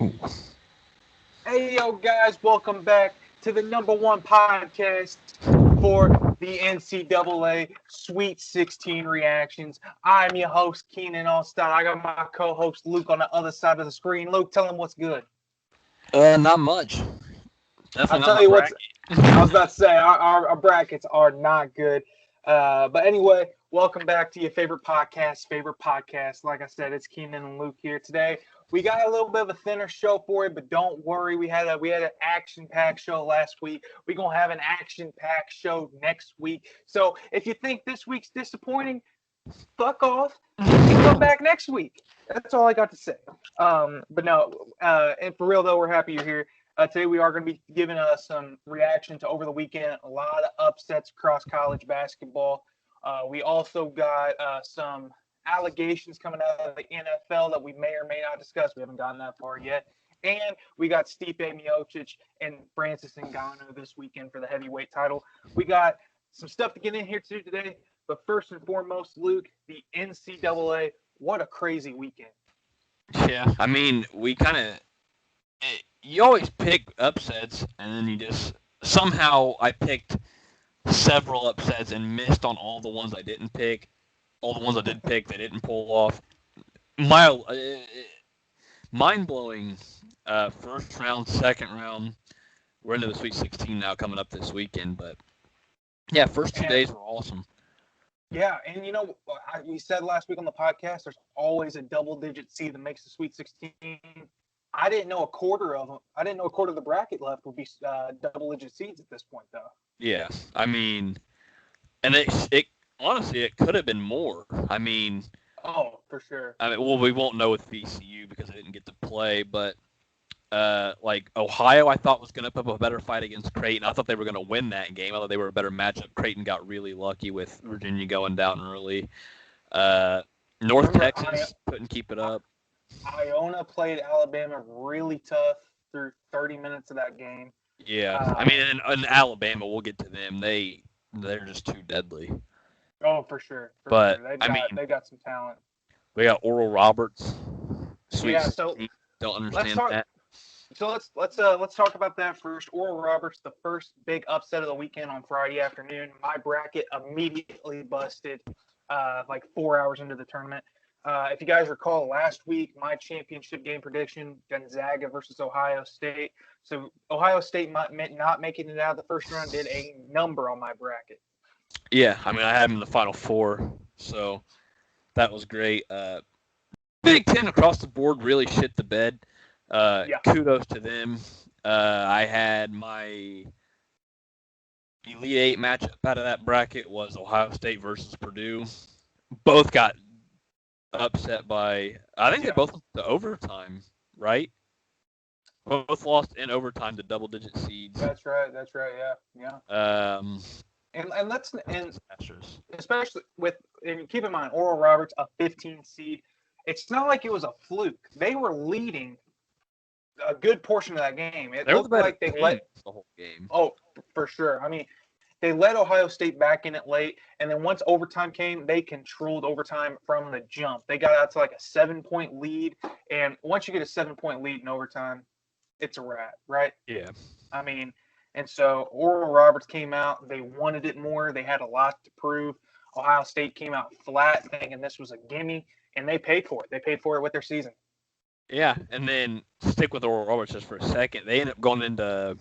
Ooh. Hey, yo, guys, welcome back to the number one podcast for the NCAA Sweet 16 reactions. I'm your host, Keanan Allstott. I got my co host, Luke, on the other side of the screen. Luke, tell him what's good. Not much. I'll Definitely not tell my you what's, bracket. I was about to say, our brackets are not good. But anyway, welcome back to your favorite podcast. Like I said, it's Keanan and Luke here today. We got a little bit of a thinner show for you, but don't worry. We had an action-packed show last week. We're gonna have an action-packed show next week. So if you think this week's disappointing, fuck off and come back next week. That's all I got to say. But no, and for real though, we're happy you're here. Today we are going to be giving some reaction to over the weekend. A lot of upsets across college basketball. We also got some allegations coming out of the NFL that we may or may not discuss. We haven't gotten that far yet. And we got Stipe Miocic and Francis Ngannou this weekend for the heavyweight title. We got some stuff to get in here to today. But first and foremost, Luke, the NCAA, what a crazy weekend. Yeah, I mean, we kind of. You always pick upsets, and then you just. Somehow I picked several upsets and missed on all the ones I didn't pick. All the ones I did pick, they didn't pull off. Mind-blowing first round, second round. We're into the Sweet 16 now coming up this weekend, but yeah, first 2 days were awesome. Yeah, and we said last week on the podcast, there's always a double-digit seed that makes the Sweet 16. I didn't know a quarter of them. I didn't know a quarter of the bracket left would be double-digit seeds at this point, though. Yeah, I mean, and it honestly it could have been more. I mean, for sure. well, we won't know with VCU because they didn't get to play, but like Ohio, I thought was going to put up a better fight against Creighton. I thought they were going to win that game. I thought they were a better matchup. Creighton got really lucky with Virginia going down early. North Texas couldn't keep it up. Iona played Alabama really tough through 30 minutes of that game. Yeah, I mean, in Alabama, we'll get to them. They're just too deadly. Oh, for sure. But Sure. They got some talent. We got Oral Roberts. Sweet. Yeah, so don't understand that. So let's talk about that first. Oral Roberts, the first big upset of the weekend on Friday afternoon. My bracket immediately busted like 4 hours into the tournament. If you guys recall last week, my championship game prediction, Gonzaga versus Ohio State. So Ohio State not making it out of the first round did a number on my bracket. Yeah, I mean, I had them in the Final Four, so that was great. Big Ten across the board really shit the bed. Kudos to them. I had my Elite Eight matchup out of that bracket was Ohio State versus Purdue. Both got upset by, I think they both went to overtime, right? Both lost in overtime to double-digit seeds. That's right. Yeah. And especially and keep in mind, Oral Roberts, a 15 seed. It's not like it was a fluke. They were leading a good portion of that game. It looked like they let the whole game. Oh, for sure. I mean, they let Ohio State back in it late, and then once overtime came, they controlled overtime from the jump. They got out to like a 7-point lead, and once you get a 7-point lead in overtime, it's a wrap, right? Yeah. I mean, and so Oral Roberts came out. They wanted it more. They had a lot to prove. Ohio State came out flat, thinking this was a gimme, and they paid for it. They paid for it with their season. Yeah, and then stick with Oral Roberts just for a second. They ended up going into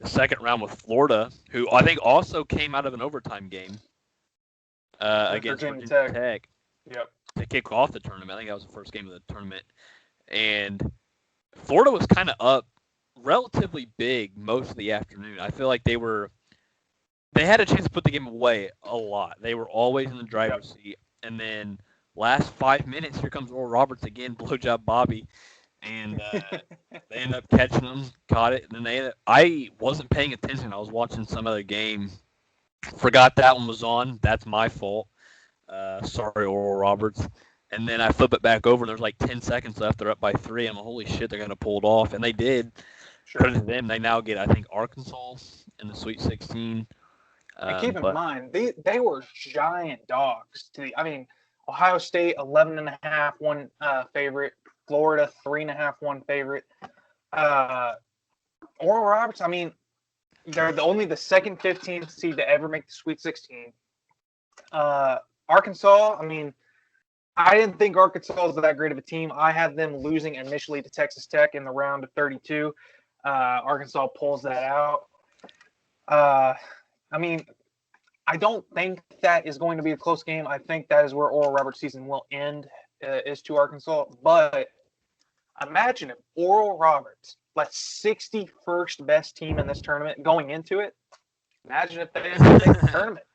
the second round with Florida, who I think also came out of an overtime game against Virginia Tech. Yep. To kick off the tournament. I think that was the first game of the tournament. And Florida was kind of up relatively big most of the afternoon. I feel like they had a chance to put the game away a lot. They were always in the driver's seat. And then last 5 minutes, here comes Oral Roberts again, blowjob Bobby. And they ended up catching them, caught it. And then I wasn't paying attention. I was watching some other game. Forgot that one was on. That's my fault. Sorry, Oral Roberts. And then I flip it back over. There's like 10 seconds left. They're up by 3. I'm like, holy shit, they're going to pull it off. And they did. Sure. Credit to them. They now get, I think, Arkansas in the Sweet 16. And keep in mind, they were giant dogs. Ohio State 11.5 one favorite, Florida 3.5 one favorite. Oral Roberts, I mean, they're only the second 15th seed to ever make the Sweet 16. Arkansas, I mean, I didn't think Arkansas was that great of a team. I had them losing initially to Texas Tech in the round of 32. Arkansas pulls that out. I mean, I don't think that is going to be a close game. I think that is where Oral Roberts' season will end, is to Arkansas. But imagine if Oral Roberts, like 61st best team in this tournament going into it, imagine if they didn't make the tournament.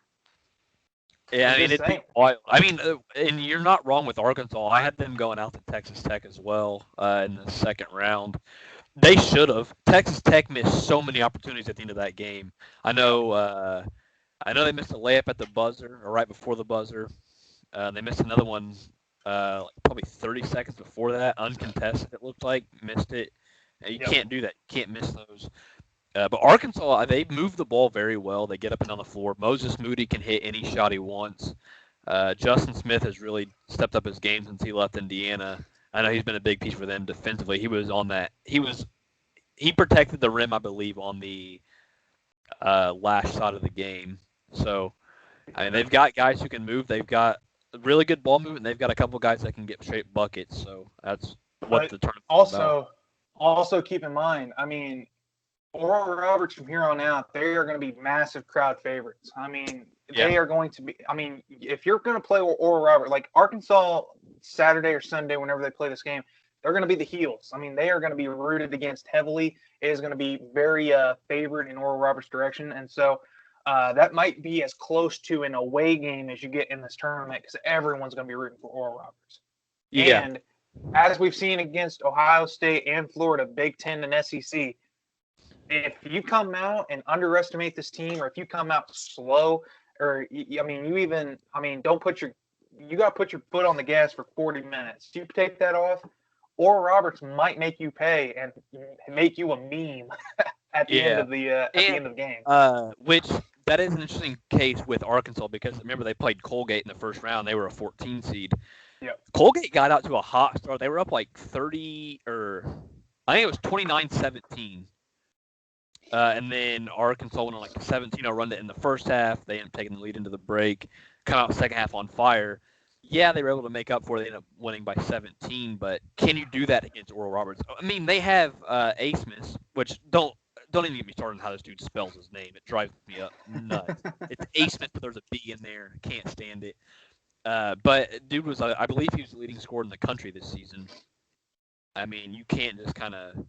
Yeah, I mean, it'd be wild. I mean, and you're not wrong with Arkansas. I had them going out to Texas Tech as well in the second round. They should have. Texas Tech missed so many opportunities at the end of that game. I know they missed a layup at the buzzer or right before the buzzer. They missed another one probably 30 seconds before that, uncontested. It looked like missed it. You can't do that. You can't miss those. But Arkansas, they move the ball very well. They get up and down the floor. Moses Moody can hit any shot he wants. Justin Smith has really stepped up his game since he left Indiana. I know he's been a big piece for them defensively. He was on that. He protected the rim, I believe, on the last shot of the game. So, I mean, they've got guys who can move. They've got really good ball movement. They've got a couple guys that can get straight buckets. So that's what the tournament is about. Also keep in mind, I mean, Oral Roberts from here on out, they are going to be massive crowd favorites. I mean, they are going to be. I mean, if you're going to play Oral Roberts, like Arkansas Saturday or Sunday, whenever they play this game, they're going to be the heels. I mean, they are going to be rooted against heavily. It is going to be very favored in Oral Roberts' direction, and so that might be as close to an away game as you get in this tournament because everyone's going to be rooting for Oral Roberts. Yeah. And as we've seen against Ohio State and Florida, Big Ten and SEC. If you come out and underestimate this team, or if you come out slow, or you don't put you got to put your foot on the gas for 40 minutes. You take that off, Oral Roberts might make you pay and make you a meme at the end of the end of the game. Which that is an interesting case with Arkansas because remember they played Colgate in the first round. They were a 14 seed. Yep. Colgate got out to a hot start. They were up like 30 or I think it was 29-17. And then Arkansas went on like a 17-0 run in the first half. They ended up taking the lead into the break, come out second half on fire. Yeah, they were able to make up for it. They ended up winning by 17, but can you do that against Oral Roberts? I mean, they have Asmus, which don't even get me started on how this dude spells his name. It drives me up nuts. It's Asmus, but there's a B in there. Can't stand it. But dude was, I believe he was the leading scorer in the country this season. I mean, you can't just kind of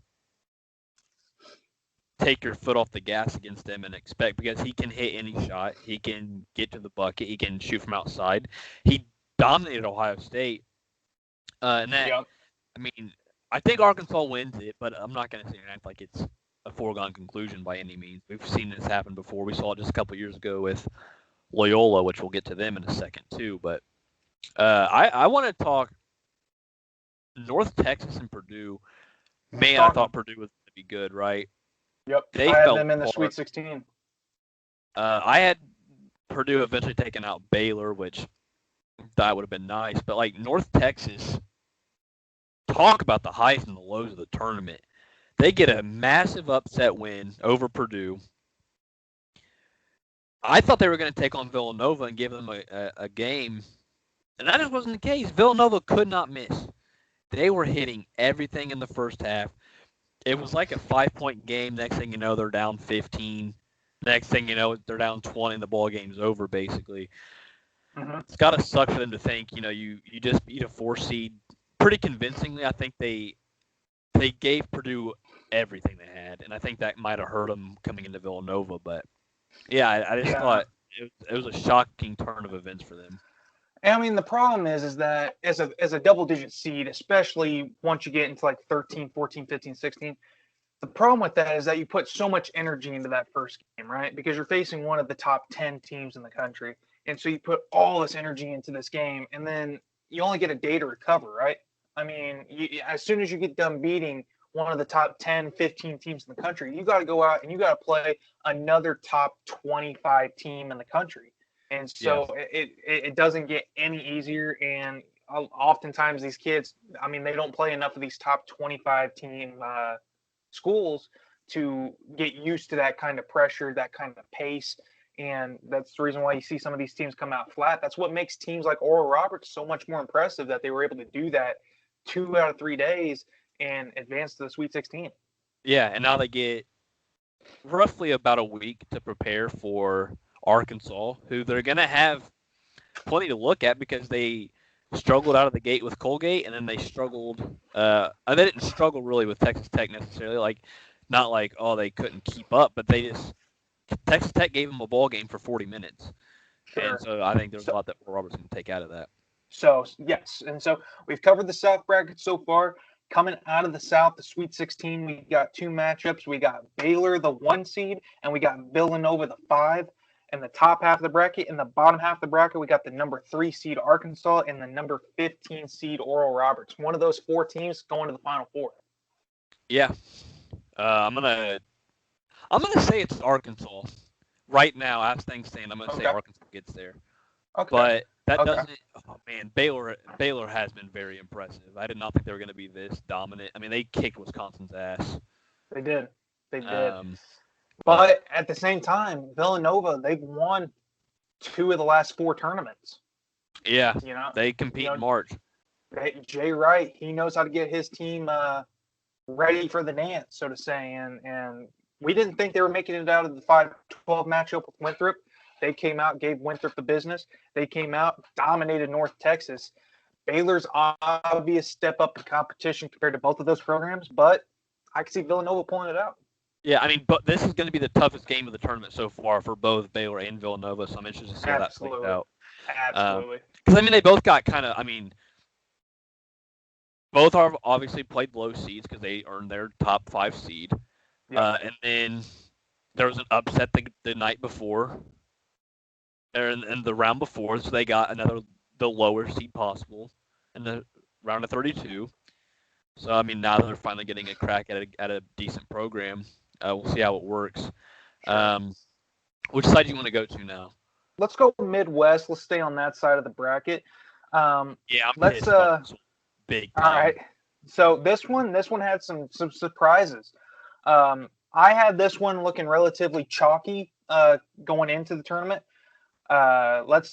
take your foot off the gas against him and expect because he can hit any shot. He can get to the bucket. He can shoot from outside. He dominated Ohio State. And that, I mean, I think Arkansas wins it, but I'm not going to sit here and act like it's a foregone conclusion by any means. We've seen this happen before. We saw it just a couple years ago with Loyola, which we'll get to them in a second too. But I want to talk North Texas and Purdue. Man, I thought Purdue was going to be good, right? Yep, I had them in the Sweet 16. I had Purdue eventually taking out Baylor, which that would have been nice. But, like, North Texas, talk about the highs and the lows of the tournament. They get a massive upset win over Purdue. I thought they were going to take on Villanova and give them a game, and that just wasn't the case. Villanova could not miss. They were hitting everything in the first half. It was like a 5-point game. Next thing you know, they're down 15. Next thing you know, they're down 20, and the ball game's over, basically. Mm-hmm. It's got to suck for them to think, you just beat a 4 seed pretty convincingly. I think they gave Purdue everything they had, and I think that might have hurt them coming into Villanova. But, yeah, I just thought it was a shocking turn of events for them. And I mean, the problem is that as a double-digit seed, especially once you get into like 13, 14, 15, 16, the problem with that is that you put so much energy into that first game, right? Because you're facing one of the top 10 teams in the country. And so you put all this energy into this game, and then you only get a day to recover, right? I mean, as soon as you get done beating one of the top 10, 15 teams in the country, you got to go out and you got to play another top 25 team in the country. And so it doesn't get any easier. And oftentimes these kids, I mean, they don't play enough of these top 25 team schools to get used to that kind of pressure, that kind of pace. And that's the reason why you see some of these teams come out flat. That's what makes teams like Oral Roberts so much more impressive, that they were able to do that 2 out of 3 days and advance to the Sweet 16. Yeah, and now they get roughly about a week to prepare for Arkansas, who they're going to have plenty to look at because they struggled out of the gate with Colgate, and then they struggled. They didn't struggle really with Texas Tech necessarily, not like they couldn't keep up, but Texas Tech gave them a ball game for 40 minutes, Sure. and so I think there's a lot that Roberts can take out of that. So yes, and so we've covered the South bracket so far. Coming out of the South, the Sweet 16, we got 2 matchups. We got Baylor, the 1 seed, and we got Villanova, the 5. In the top half of the bracket. In the bottom half of the bracket, we got the number 3 seed Arkansas and the number 15 seed Oral Roberts. One of those 4 teams going to the Final Four. Yeah, I'm gonna say it's Arkansas right now. As things stand, I'm gonna say Arkansas gets there. Okay. But that doesn't. Oh man, Baylor has been very impressive. I did not think they were going to be this dominant. I mean, they kicked Wisconsin's ass. They did. But at the same time, Villanova, they've won 2 of the last 4 tournaments. Yeah, they compete in March. Jay Wright, he knows how to get his team ready for the dance, so to say. And we didn't think they were making it out of the 5-12 matchup with Winthrop. They came out, gave Winthrop the business. They came out, dominated North Texas. Baylor's obvious step up in competition compared to both of those programs, but I can see Villanova pulling it out. Yeah, I mean, but this is going to be the toughest game of the tournament so far for both Baylor and Villanova, so I'm interested to see how that plays out. Absolutely. Because, I mean, they both got both are obviously played low seeds because they earned their top 5 seed. Yeah. And then there was an upset the night before. In the round before, so they got the lower seed possible in the round of 32. So I mean, now they're finally getting a crack at a decent program. We'll see how it works. Which side do you want to go to now? Let's go Midwest. Let's stay on that side of the bracket. I'm pissed. Big time. All right. So this one had some surprises. I had this one looking relatively chalky going into the tournament. Let's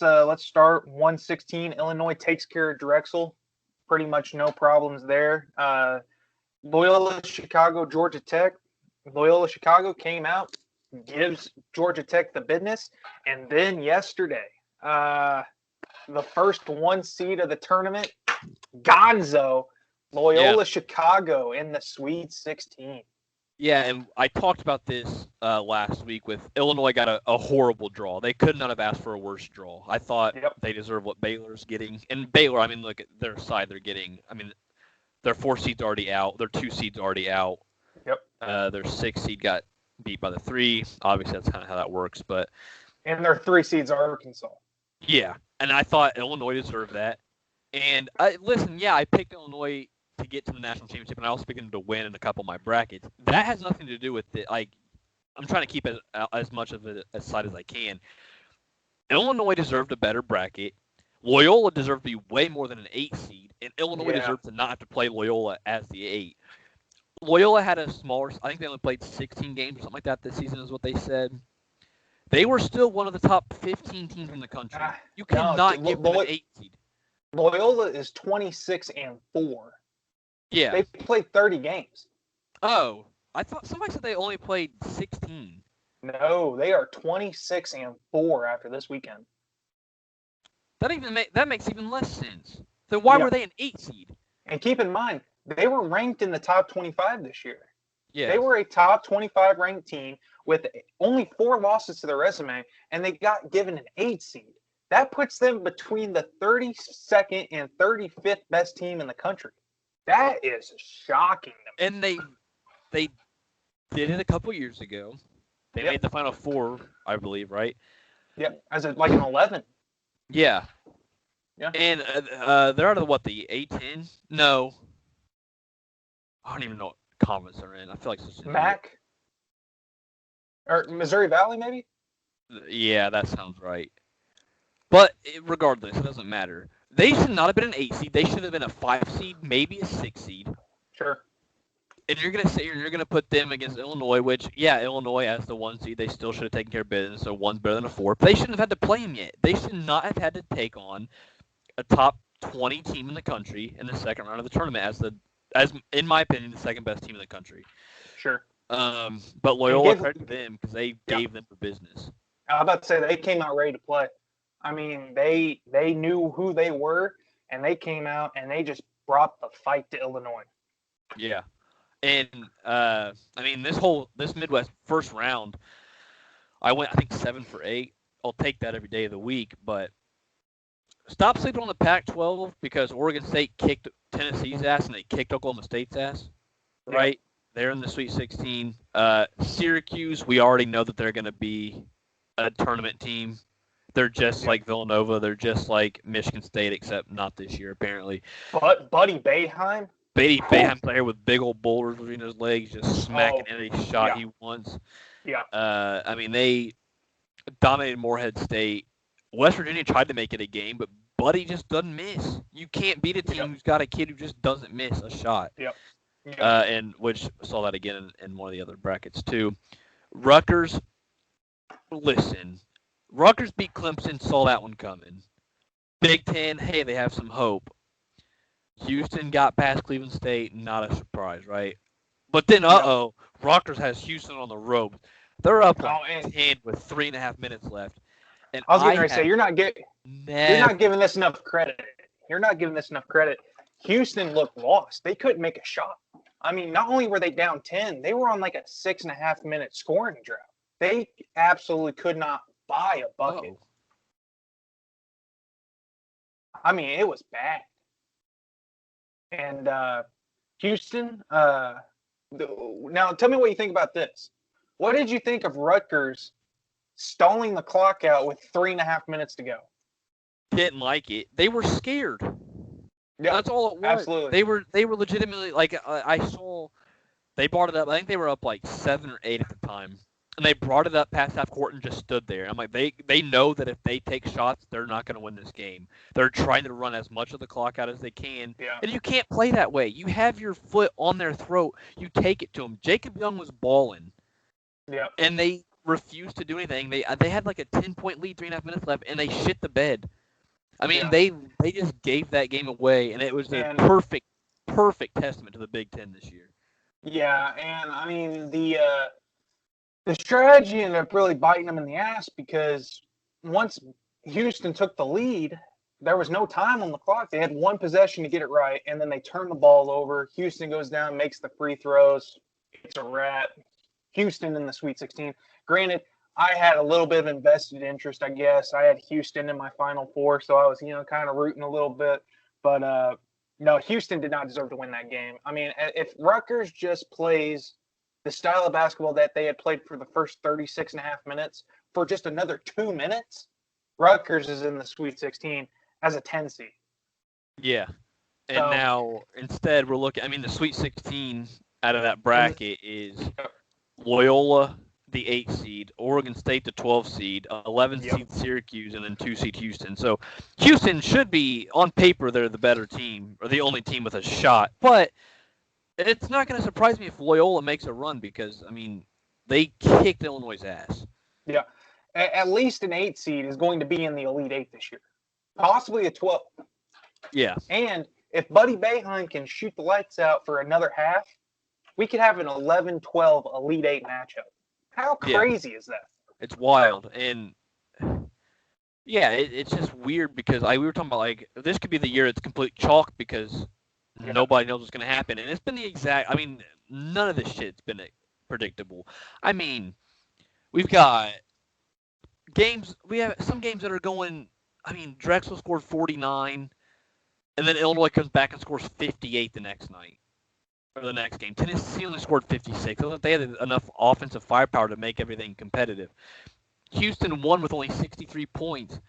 start 116. Illinois takes care of Drexel. Pretty much no problems there. Loyola Chicago, Georgia Tech. Loyola Chicago came out, gives Georgia Tech the business, and then yesterday, the first 1 seed of the tournament, Gonzo, Loyola Chicago in the Sweet 16. Yeah, and I talked about this last week with Illinois got a horrible draw. They could not have asked for a worse draw. I thought they deserve what Baylor's getting. And Baylor, I mean, look at their side. They're getting, I mean, their 4 seed's already out. Their 2 seed's already out. Yep. Their 6 seed got beat by the 3. Obviously, that's kind of how that works. And their 3 seeds are Arkansas. Yeah, and I thought Illinois deserved that. And I picked Illinois to get to the national championship, and I also picked them to win in a couple of my brackets. That has nothing to do with it. Like, I'm trying to keep it as much of it aside as I can. Illinois deserved a better bracket. Loyola deserved to be way more than an 8 seed, and Illinois deserved to not have to play Loyola as the 8. Loyola had a smaller – I think they only played 16 games or something like that this season is what they said. They were still one of the top 15 teams in the country. You cannot give them an 8 seed. Loyola is 26-4. Yeah. They played 30 games. Oh, I thought somebody said they only played 16. No, they are 26-4 after this weekend. That makes even less sense. So why were they an 8 seed? And keep in mind, they were ranked in the top 25 this year. Yeah. They were a top 25 ranked team with only 4 losses to their resume, and they got given an 8 seed. That puts them between the 32nd and 35th best team in the country. That is shocking to me. And they did it a couple years ago. They made the Final Four, I believe, right? Yep, as like an 11. Yeah. Yeah. And they're out of the A10? No. I don't even know what conference they're in. I feel like it's MAC? Or Missouri Valley, maybe? Yeah, that sounds right. But regardless, it doesn't matter. They should not have been an 8 seed. They should have been a 5 seed, maybe a 6 seed. Sure. And you're gonna say you're gonna put them against Illinois, which Illinois as the 1 seed, they still should have taken care of business. So one's better than a 4. But they shouldn't have had to play them yet. They should not have had to take on a top 20 team in the country in the second round of the tournament as in my opinion the second best team in the country. Sure. But Loyola credit to them because they gave them the business. I was about to say they came out ready to play. I mean, they knew who they were, and they came out and they just brought the fight to Illinois. Yeah. And I mean, this Midwest first round, I went I think 7 for 8. I'll take that every day of the week, but stop sleeping on the Pac-12 because Oregon State kicked Tennessee's ass and they kicked Oklahoma State's ass. Right? They're in the Sweet 16. Syracuse, we already know that they're going to be a tournament team. They're just like Villanova. They're just like Michigan State, except not this year apparently. But Buddy Boeheim. Boeheim's player with big old boulders between his legs, just smacking any shot he wants. Yeah. I mean, they dominated Morehead State. West Virginia tried to make it a game, but Buddy just doesn't miss. You can't beat a team who's got a kid who just doesn't miss a shot. Yep. And which saw that again in one of the other brackets too. Rutgers, listen, Rutgers beat Clemson, saw that one coming. Big Ten, hey, they have some hope. Houston got past Cleveland State, not a surprise, right? But then, Rutgers has Houston on the rope. They're up 10 with 3.5 minutes left. And I was going to say, you're not giving this enough credit. You're not giving this enough credit. Houston looked lost. They couldn't make a shot. I mean, not only were they down 10, they were on like a 6.5 minute scoring drought. They absolutely could not buy a bucket. I mean, it was bad. And Houston, now tell me what you think about this. What did you think of Rutgers stalling the clock out with 3.5 minutes to go? Didn't like it. They were scared. Yeah, that's all it was. Absolutely. They were legitimately like I saw. They brought it up. I think they were up like 7 or 8 at the time, and they brought it up past half court and just stood there. I'm like, they know that if they take shots, they're not going to win this game. They're trying to run as much of the clock out as they can, and you can't play that way. You have your foot on their throat. You take it to them. Jacob Young was balling, and they refused to do anything. They had like a 10-point lead, 3.5 minutes left, and they shit the bed. I mean, they just gave that game away, and it was a perfect testament to the Big Ten this year. Yeah, and I mean the strategy ended up really biting them in the ass because once Houston took the lead, there was no time on the clock. They had one possession to get it right, and then they turn the ball over. Houston goes down, makes the free throws. It's a wrap. Houston in the Sweet 16. Granted, I had a little bit of invested interest, I guess. I had Houston in my Final Four, so I was, kind of rooting a little bit. But, no, Houston did not deserve to win that game. I mean, if Rutgers just plays the style of basketball that they had played for the first 36.5 minutes for just another 2 minutes, Rutgers is in the Sweet 16 as a 10 seed. Yeah. And now, instead, we're looking – I mean, the Sweet 16 out of that bracket is Loyola – the 8 seed, Oregon State the 12 seed, 11 seed Syracuse, and then 2 seed Houston. So Houston should be, on paper, they're the better team, or the only team with a shot. But it's not going to surprise me if Loyola makes a run because, I mean, they kicked Illinois' ass. Yeah. At least an 8 seed is going to be in the Elite 8 this year. Possibly a 12. Yeah. And if Buddy Boeheim can shoot the lights out for another half, we could have an 11-12 Elite 8 matchup. How crazy is that? It's wild. And, it's just weird because we were talking about, like, this could be the year it's complete chalk because nobody knows what's going to happen. And it's been the exact – I mean, none of this shit's been predictable. I mean, we've got games – we have some games that are going – I mean, Drexel scored 49, and then Illinois comes back and scores 58 the next night. Or the next game. Tennessee only scored 56. I thought they had enough offensive firepower to make everything competitive. Houston won with only 63 points.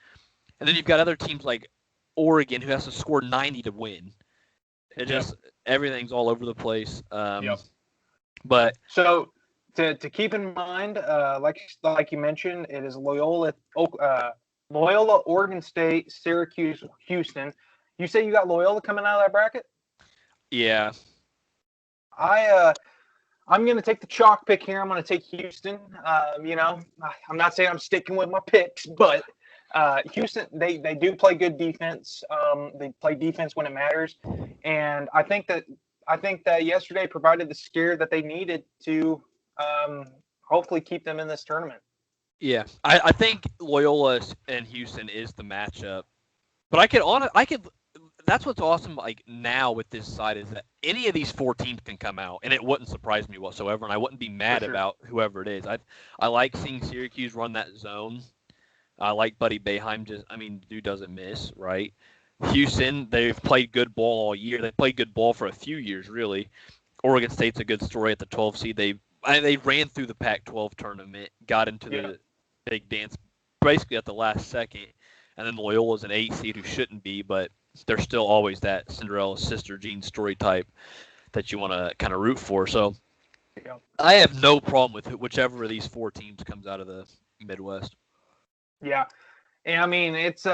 And then you've got other teams like Oregon who has to score 90 to win. It just everything's all over the place. But so to keep in mind, like you mentioned, it is Loyola, Oregon State, Syracuse, Houston. You say you got Loyola coming out of that bracket? Yeah. I'm going to take the chalk pick here. I'm going to take Houston. I'm not saying I'm sticking with my picks, but Houston, they do play good defense. They play defense when it matters, and I think that yesterday provided the scare that they needed to hopefully keep them in this tournament. Yeah, I think Loyola and Houston is the matchup, but I could. That's what's awesome. Like now with this side is that any of these four teams can come out, and it wouldn't surprise me whatsoever, and I wouldn't be mad about whoever it is. I like seeing Syracuse run that zone. I like Buddy Boeheim. Dude doesn't miss, right? Houston, they've played good ball all year. They played good ball for a few years, really. Oregon State's a good story at the 12 seed. They ran through the Pac-12 tournament, got into the big dance basically at the last second, and then Loyola's an 8 seed who shouldn't be, but they're still always that Cinderella sister Jean story type that you want to kind of root for. So I have no problem with whichever of these four teams comes out of the Midwest. Yeah, and I mean it's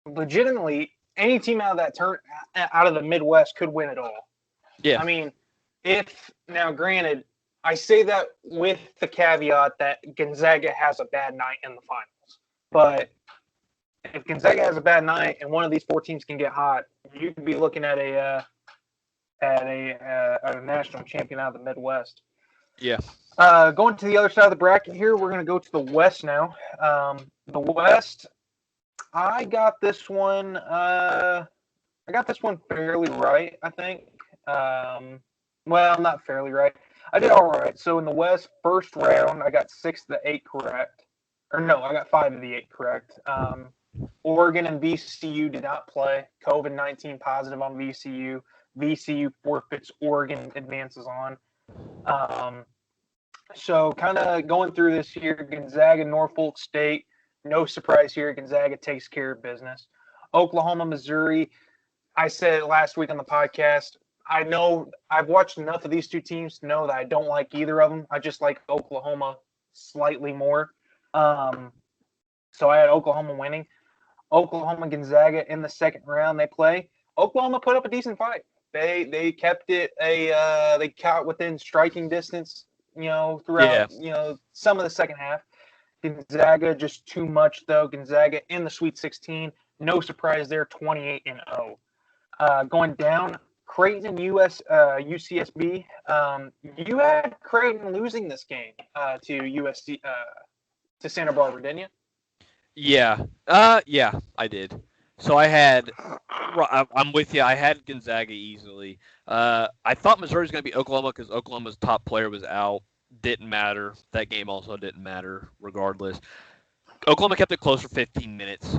legitimately any team out of the Midwest could win it all. Yeah. I mean, granted, I say that with the caveat that Gonzaga has a bad night in the finals. But if Gonzaga has a bad night and one of these four teams can get hot, you could be looking at a national champion out of the Midwest. Yeah. Going to the other side of the bracket here, we're going to go to the West now. The West, I got this one. Fairly right, I think. Well, not fairly right. I did all right. So in the West, first round, I got 6 of the 8 correct. Or no, I got 5 of the 8 correct. Oregon and VCU did not play. COVID-19 positive on VCU. VCU forfeits. Oregon advances on. So kind of going through this here, Gonzaga, Norfolk State. No surprise here. Gonzaga takes care of business. Oklahoma, Missouri. I said it last week on the podcast. I know I've watched enough of these two teams to know that I don't like either of them. I just like Oklahoma slightly more. So I had Oklahoma winning. Oklahoma, Gonzaga in the second round they play. Oklahoma put up a decent fight. They kept it they caught within striking distance, throughout some of the second half. Gonzaga just too much though. Gonzaga in the Sweet 16. No surprise there, 28-0. Going down, Creighton and UCSB. You had Creighton losing this game to USC to Santa Barbara, didn't you? Yeah. Yeah, I did. So I'm with you. I had Gonzaga easily. I thought Missouri was going to be Oklahoma because Oklahoma's top player was out. Didn't matter. That game also didn't matter regardless. Oklahoma kept it close for 15 minutes.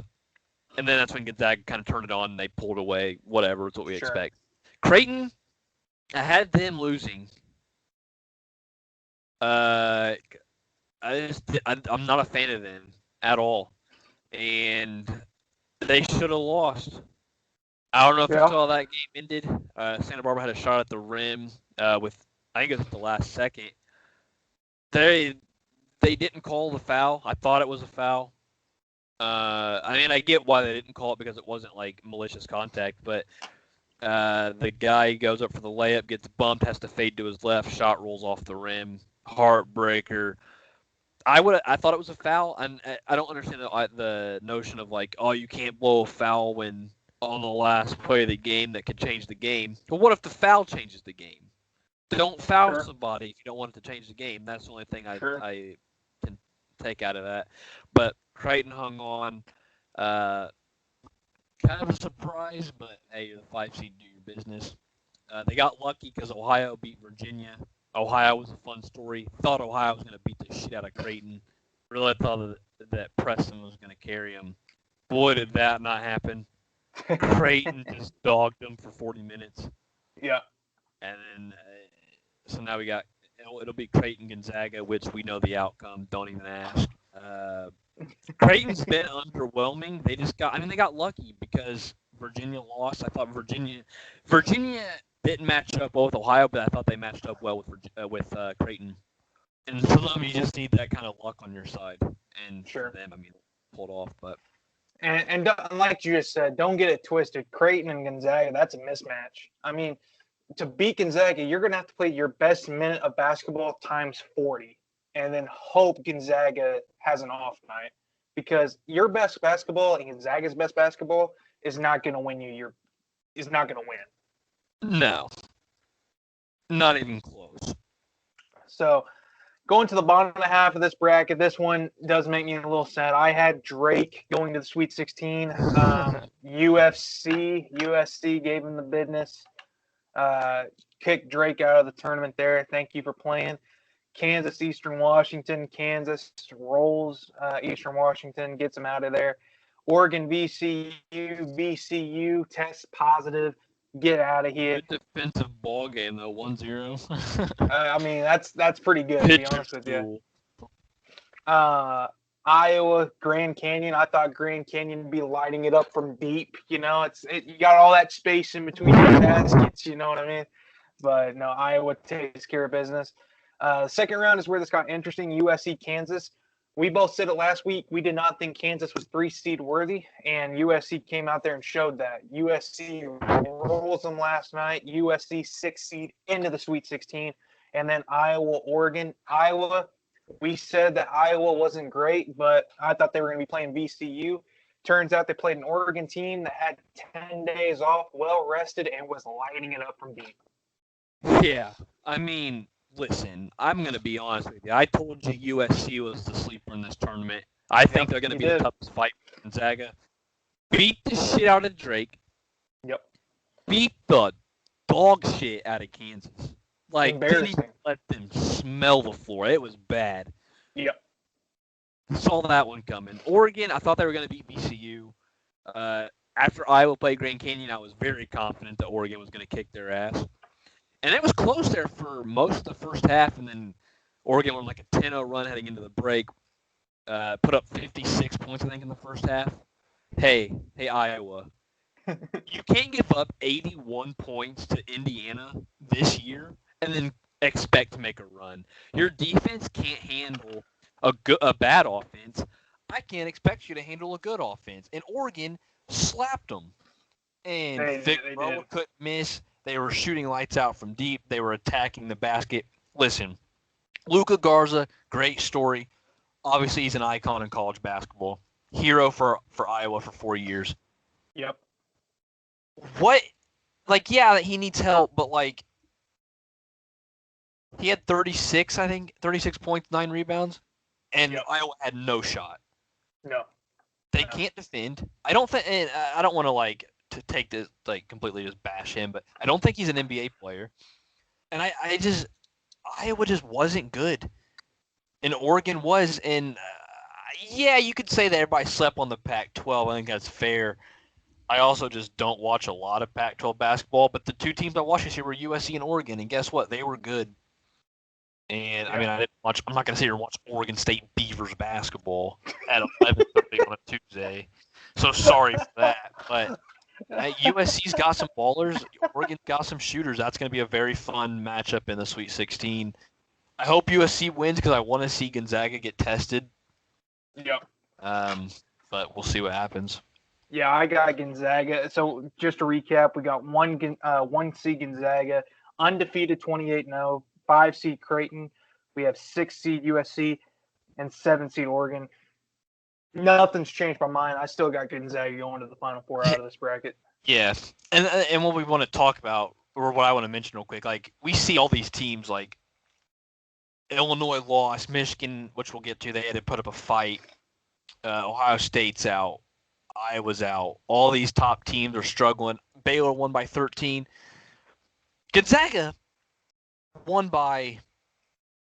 And then that's when Gonzaga kind of turned it on and they pulled away. Whatever, it's what we expect. Creighton, I had them losing. I'm not a fan of them at all. And they should have lost. I don't know if you saw that game ended. Santa Barbara had a shot at the rim with, I think it was at the last second. They didn't call the foul. I thought it was a foul. I get why they didn't call it because it wasn't like malicious contact, but the guy goes up for the layup, gets bumped, has to fade to his left, shot rolls off the rim, heartbreaker. I thought it was a foul, and I don't understand the notion of like, oh, you can't blow a foul when on the last play of the game that could change the game. But what if the foul changes the game? Don't foul somebody if you don't want it to change the game. That's the only thing I can take out of that. But Creighton hung on. Kind of a surprise, but hey, the 5 seed, do your business. They got lucky because Ohio beat Virginia. Ohio was a fun story. Thought Ohio was going to beat the shit out of Creighton. Really thought that Preston was going to carry them. Boy, did that not happen. Creighton just dogged them for 40 minutes. Yeah. And then, so now we got, it'll be Creighton Gonzaga, which we know the outcome. Don't even ask. Creighton's been underwhelming. They got lucky because Virginia lost. I thought Virginia didn't match up well with Ohio, but I thought they matched up well with Creighton. And for them, you just need that kind of luck on your side. And for them, pulled off. But and like you just said, don't get it twisted. Creighton and Gonzaga, that's a mismatch. I mean, to beat Gonzaga, you're going to have to play your best minute of basketball times 40 and then hope Gonzaga has an off night, because your best basketball and Gonzaga's best basketball is not going to win you. Is not going to win. No. Not even close. So going to the bottom half of this bracket, this one does make me a little sad. I had Drake going to the Sweet 16. USC gave him the business. Kicked Drake out of the tournament there. Thank you for playing. Kansas, Eastern Washington. Kansas rolls Eastern Washington, gets them out of there. Oregon, VCU tests positive. Get out of here. Good defensive ball game though, 1-0. I mean, that's pretty good, to be honest with you. Iowa, Grand Canyon. I thought Grand Canyon would be lighting it up from deep. You know, you got all that space in between your baskets. You know what I mean? But no, Iowa takes care of business. Second round is where this got interesting. USC, Kansas. We both said it last week. We did not think Kansas was 3-seed worthy, and USC came out there and showed that. USC rolls them last night. USC 6-seed into the Sweet 16, and then Iowa, Oregon. Iowa, we said that Iowa wasn't great, but I thought they were going to be playing VCU. Turns out they played an Oregon team that had 10 days off, well rested, and was lighting it up from deep. Yeah, I mean, listen, I'm going to be honest with you. I told you USC was the sleeper in this tournament. I think they're going to be the toughest fight for Gonzaga. Beat the shit out of Drake. Yep. Beat the dog shit out of Kansas. Like, didn't even let them smell the floor. It was bad. Yep. Saw that one coming. Oregon, I thought they were going to beat VCU. After Iowa played Grand Canyon, I was very confident that Oregon was going to kick their ass. And it was close there for most of the first half, and then Oregon went like a 10-0 run heading into the break. Put up 56 points, I think, in the first half. Hey, Iowa. You can't give up 81 points to Indiana this year and then expect to make a run. Your defense can't handle a bad offense. I can't expect you to handle a good offense. And Oregon slapped them. And Figueroa couldn't miss. They were shooting lights out from deep. They were attacking the basket. Listen, Luka Garza, great story. Obviously, he's an icon in college basketball. Hero for Iowa for 4 years. Yep. What? Like, yeah, he needs help, but, like, he had 36, I think, 36 points, 9 rebounds, and Iowa had no shot. No. They can't defend. I don't think, and I don't want to, like, to take this, like, completely just bash him, but I don't think he's an NBA player. And Iowa just wasn't good. And Oregon was, and yeah, you could say that everybody slept on the Pac-12. I think that's fair. I also just don't watch a lot of Pac-12 basketball, but the two teams I watched this year were USC and Oregon, and guess what? They were good. And, I mean, I'm not going to sit here and watch Oregon State Beavers basketball at 11:30 on a Tuesday. So sorry for that, but USC's got some ballers. Oregon's got some shooters. That's going to be a very fun matchup in the Sweet 16. I hope USC wins because I want to see Gonzaga get tested. Yep. But we'll see what happens. Yeah, I got Gonzaga. So just to recap, we got one seed Gonzaga, undefeated 28-0, 5 seed Creighton. We have 6 seed USC and 7 seed Oregon. Nothing's changed my mind. I still got Gonzaga going to the Final Four out of this bracket. Yeah, and what we want to talk about, or what I want to mention real quick, like we see all these teams like Illinois lost, Michigan, which we'll get to, they had to put up a fight. Ohio State's out, Iowa's out. All these top teams are struggling. Baylor won by 13. Gonzaga won by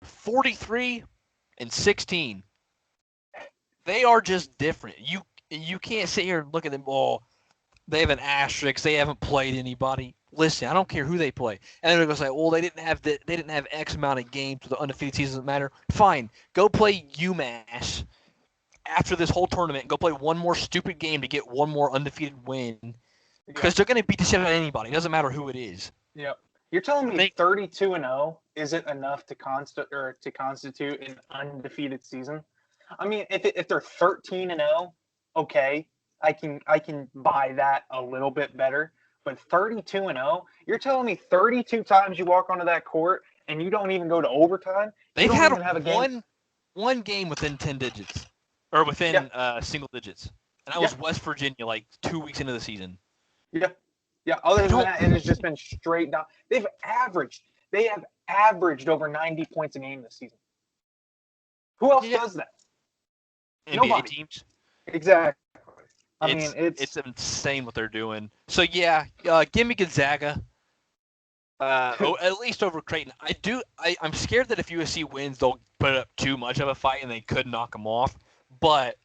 43 and 16. They are just different. You can't sit here and look at them. Oh, they have an asterisk. They haven't played anybody. Listen, I don't care who they play. And they're going to say, well, they didn't have X amount of games, so the undefeated season doesn't matter. Fine, go play UMass after this whole tournament. Go play one more stupid game to get one more undefeated win, because they're going to beat the shit out of anybody. It doesn't matter who it is. Yep. You're telling me 32-0 isn't enough to constitute an undefeated season? I mean, if they're 13-0, okay, I can buy that a little bit better. but 32-0. You're telling me 32 times you walk onto that court and you don't even go to overtime? You They've don't had even have a game. one game within 10 digits, or within single digits, and that was West Virginia like 2 weeks into the season. Yeah. Other than that, it has just been straight down. They have averaged over 90 points a game this season. Who else does that? NBA Nobody. Teams. Exactly. I mean, mean, it's insane what they're doing. So yeah, give me Gonzaga. At least over Creighton. I'm scared that if USC wins, they'll put up too much of a fight and they could knock them off. But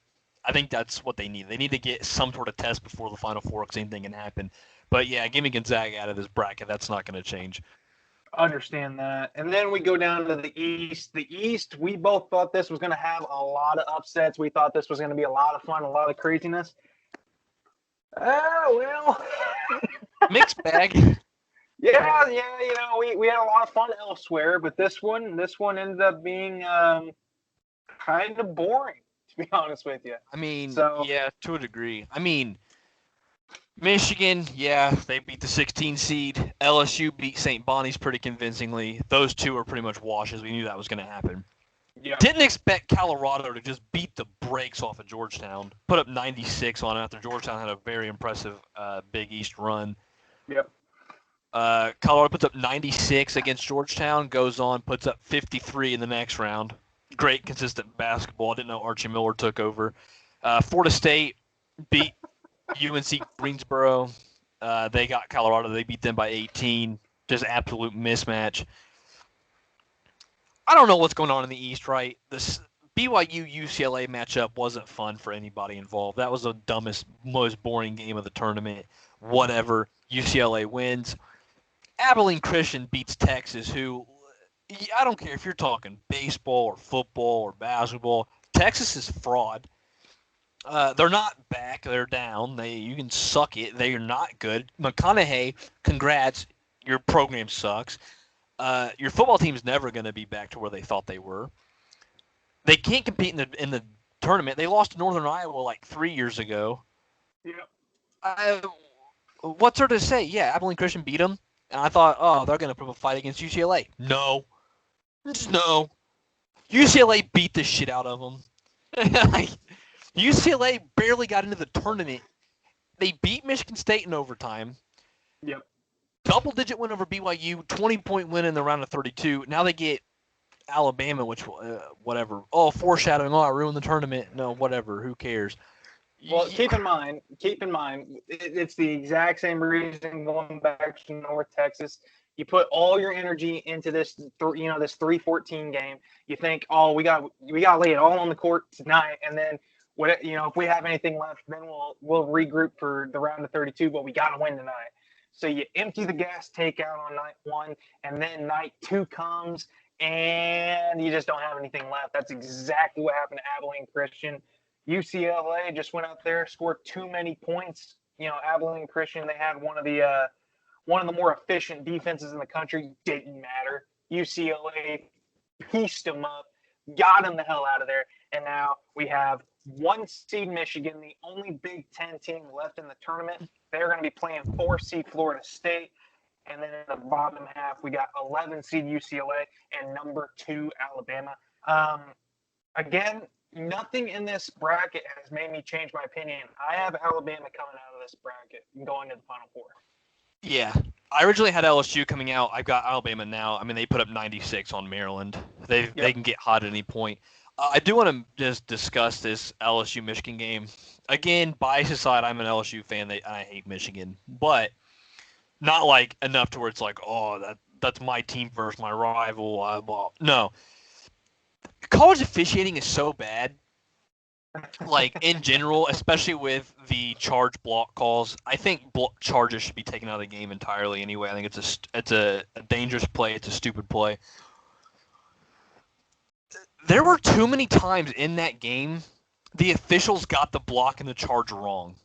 I think that's what they need. They need to get some sort of test before the Final Four because anything can happen. But yeah, give me Gonzaga out of this bracket. That's not going to change. Understand that. And then we go down to the East. The East, we both thought this was going to have a lot of upsets. We thought this was going to be a lot of fun, a lot of craziness. Well. Mixed bag. Yeah, we had a lot of fun elsewhere, but this one ended up being kind of boring, to be honest with you. I mean, yeah, to a degree. I mean, Michigan, yeah, they beat the 16 seed. LSU beat St. Bonnie's pretty convincingly. Those two are pretty much washes. We knew that was going to happen. Yeah. Didn't expect Colorado to just beat the brakes off of Georgetown. Put up 96 on it after Georgetown had a very impressive Big East run. Yep. Colorado puts up 96 against Georgetown, goes on, puts up 53 in the next round. Great, consistent basketball. I didn't know Archie Miller took over. Florida State beat UNC Greensboro. They got Colorado. They beat them by 18. Just absolute mismatch. I don't know what's going on in the East, right? This BYU-UCLA matchup wasn't fun for anybody involved. That was the dumbest, most boring game of the tournament. Whatever. UCLA wins. Abilene Christian beats Texas, who, I don't care if you're talking baseball or football or basketball. Texas is fraud. They're not back. They're down. You can suck it. They are not good. McConaughey, congrats. Your program sucks. Your football team's never going to be back to where they thought they were. They can't compete in the tournament. They lost to Northern Iowa like 3 years ago. Yeah. What's there to say? Yeah, Abilene Christian beat them. And I thought, they're going to put up a fight against UCLA. No. Just no. UCLA beat the shit out of them. UCLA barely got into the tournament. They beat Michigan State in overtime. Yep. Double-digit win over BYU, 20-point win in the round of 32. Now they get Alabama, which, whatever. Oh, foreshadowing. Oh, I ruined the tournament. No, whatever. Who cares? Well, keep in mind, it's the exact same reason going back to North Texas. You put all your energy into this 3-14 game. You think, we got to lay it all on the court tonight, and then if we have anything left, then we'll regroup for the round of 32. But we got to win tonight. So you empty the gas tank out on night one, and then night two comes, and you just don't have anything left. That's exactly what happened to Abilene Christian. UCLA just went out there, scored too many points. Abilene Christian, they had one of the more efficient defenses in the country. Didn't matter. UCLA pieced them up, got them the hell out of there, and now we have 1 seed Michigan, the only Big Ten team left in the tournament. They're going to be playing 4 seed Florida State. And then in the bottom half, we got 11 seed UCLA and number 2 Alabama. Again, nothing in this bracket has made me change my opinion. I have Alabama coming out of this bracket and going to the Final Four. Yeah. I originally had LSU coming out. I've got Alabama now. I mean, they put up 96 on Maryland. They can get hot at any point. I do want to just discuss this LSU-Michigan game. Again, bias aside, I'm an LSU fan. I hate Michigan. But not like enough to where it's like, that's my team versus my rival. No. College officiating is so bad. Like, in general, especially with the charge block calls. I think charges should be taken out of the game entirely anyway. I think it's a dangerous play. It's a stupid play. There were too many times in that game the officials got the block and the charge wrong.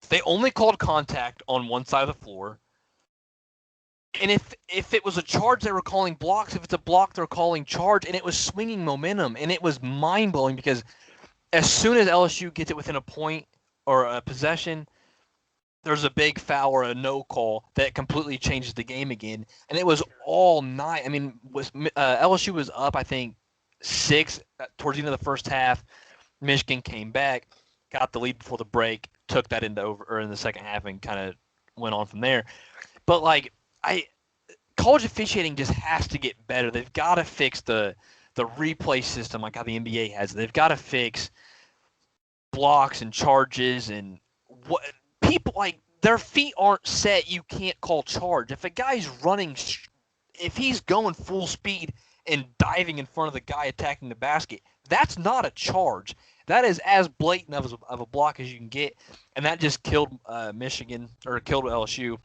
They only called contact on one side of the floor. And if it was a charge, they were calling blocks. If it's a block, they're calling charge. And it was swinging momentum. And it was mind-blowing because as soon as LSU gets it within a point or a possession, there's a big foul or a no call that completely changes the game again. And it was all night. I mean, LSU was up, I think, 6 towards the end of the first half. Michigan came back, got the lead before the break, took that into over or in the second half, and kind of went on from there. But like, college officiating just has to get better. They've got to fix the replay system like how the NBA has. They've got to fix blocks and charges and what people like their feet aren't set. You can't call charge if a guy's running. If he's going full speed and diving in front of the guy attacking the basket, that's not a charge. That is as blatant of a block as you can get, and that just killed Michigan or killed LSU.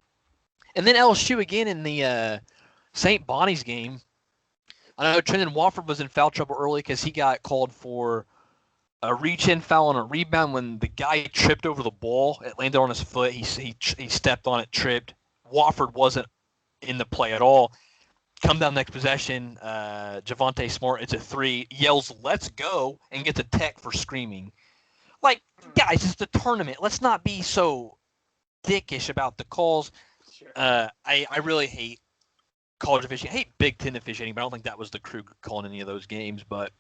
And then LSU again in the St. Bonnie's game. I know Trendon Watford was in foul trouble early because he got called for a reach-in foul on a rebound when the guy tripped over the ball. It landed on his foot. He stepped on it, tripped. Watford wasn't in the play at all. Come down next possession, Javonte Smart, it's a 3, yells, "Let's go," and gets a tech for screaming. Like, guys, it's the tournament. Let's not be so dickish about the calls. Sure. I really hate college officiating. I hate Big Ten officiating, but I don't think that was the crew calling any of those games. But,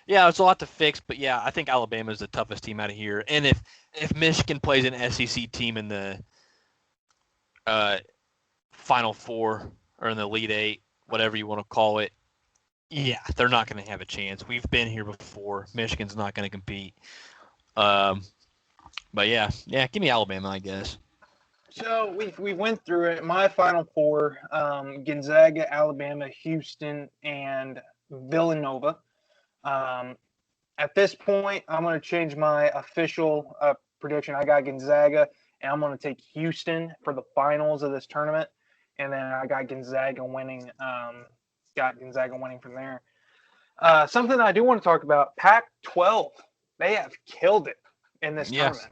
yeah, it's a lot to fix. But, yeah, I think Alabama is the toughest team out of here. And if Michigan plays an SEC team in the Final Four or in the Elite Eight, whatever you want to call it, yeah, they're not going to have a chance. We've been here before. Michigan's not going to compete. But yeah, give me Alabama, I guess. So we went through it. My Final Four: Gonzaga, Alabama, Houston, and Villanova. At this point, I'm going to change my official prediction. I got Gonzaga, and I'm going to take Houston for the finals of this tournament. And then I got Gonzaga winning. From there. Something I do want to talk about: Pac-12. They have killed it in this tournament.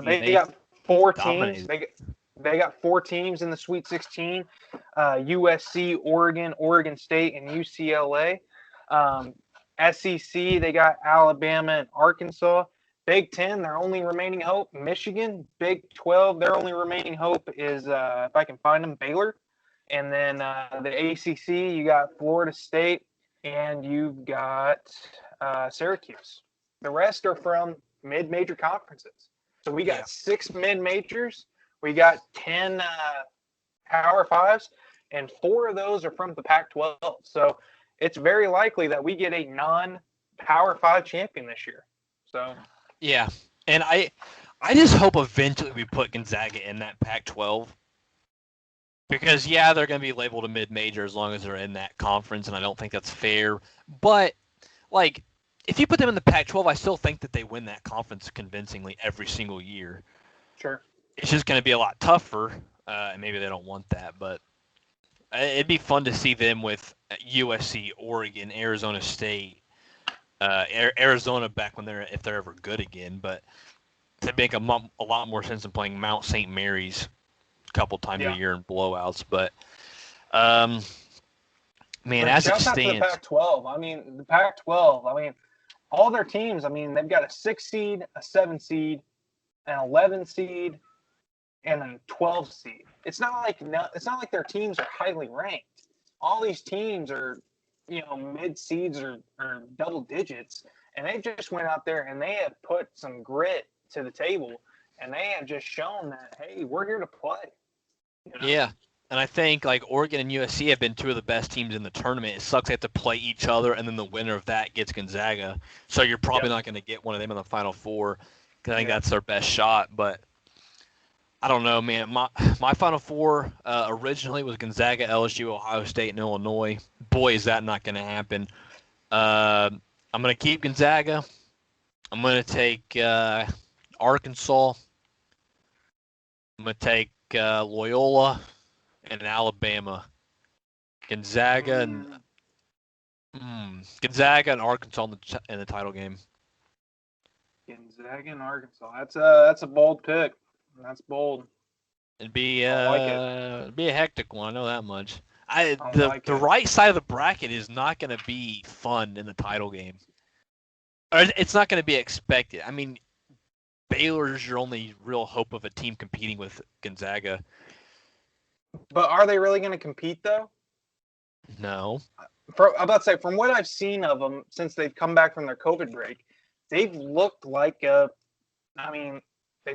They got 4 teams. They got 4 teams in the Sweet 16. USC, Oregon, Oregon State, and UCLA. SEC, they got Alabama and Arkansas. Big Ten, their only remaining hope, Michigan. Big 12, their only remaining hope is, if I can find them, Baylor. And then the ACC, you got Florida State, and you've got Syracuse. The rest are from mid-major conferences. So we got 6 mid-majors. We got 10 Power Fives, and 4 of those are from the Pac-12. So it's very likely that we get a non-Power 5 champion this year. So yeah, and I just hope eventually we put Gonzaga in that Pac-12 because they're going to be labeled a mid-major as long as they're in that conference, and I don't think that's fair. But like, if you put them in the Pac-12, I still think that they win that conference convincingly every single year. Sure. It's just going to be a lot tougher, and maybe they don't want that, but it'd be fun to see them with USC, Oregon, Arizona State, Arizona back when if they're ever good again. But to make a lot more sense than playing Mount St. Mary's a couple times a year in blowouts. But man, as it stands, the Pac-12. I mean, the Pac-12. I mean, all their teams. I mean, they've got a 6 seed, a 7 seed, an 11 seed, and a 12 seed. It's not like their teams are highly ranked. All these teams are, mid seeds or double digits, and they just went out there and they have put some grit to the table, and they have just shown that, hey, we're here to play. Yeah. And I think like Oregon and USC have been 2 of the best teams in the tournament. It sucks they have to play each other, and then the winner of that gets Gonzaga. So you're probably not going to get one of them in the Final Four because I think that's their best shot. But I don't know, man. My Final Four originally was Gonzaga, LSU, Ohio State, and Illinois. Boy, is that not going to happen. I'm going to keep Gonzaga. I'm going to take Arkansas. I'm going to take Loyola and Alabama. Gonzaga and Arkansas in the title game. Gonzaga and Arkansas. That's a bold pick. That's bold. It'd be a hectic one. I know that much. The right side of the bracket is not going to be fun in the title game. Or it's not going to be expected. I mean, Baylor's your only real hope of a team competing with Gonzaga. But are they really going to compete though? No. I'm about to say, from what I've seen of them since they've come back from their COVID break, they've looked like they've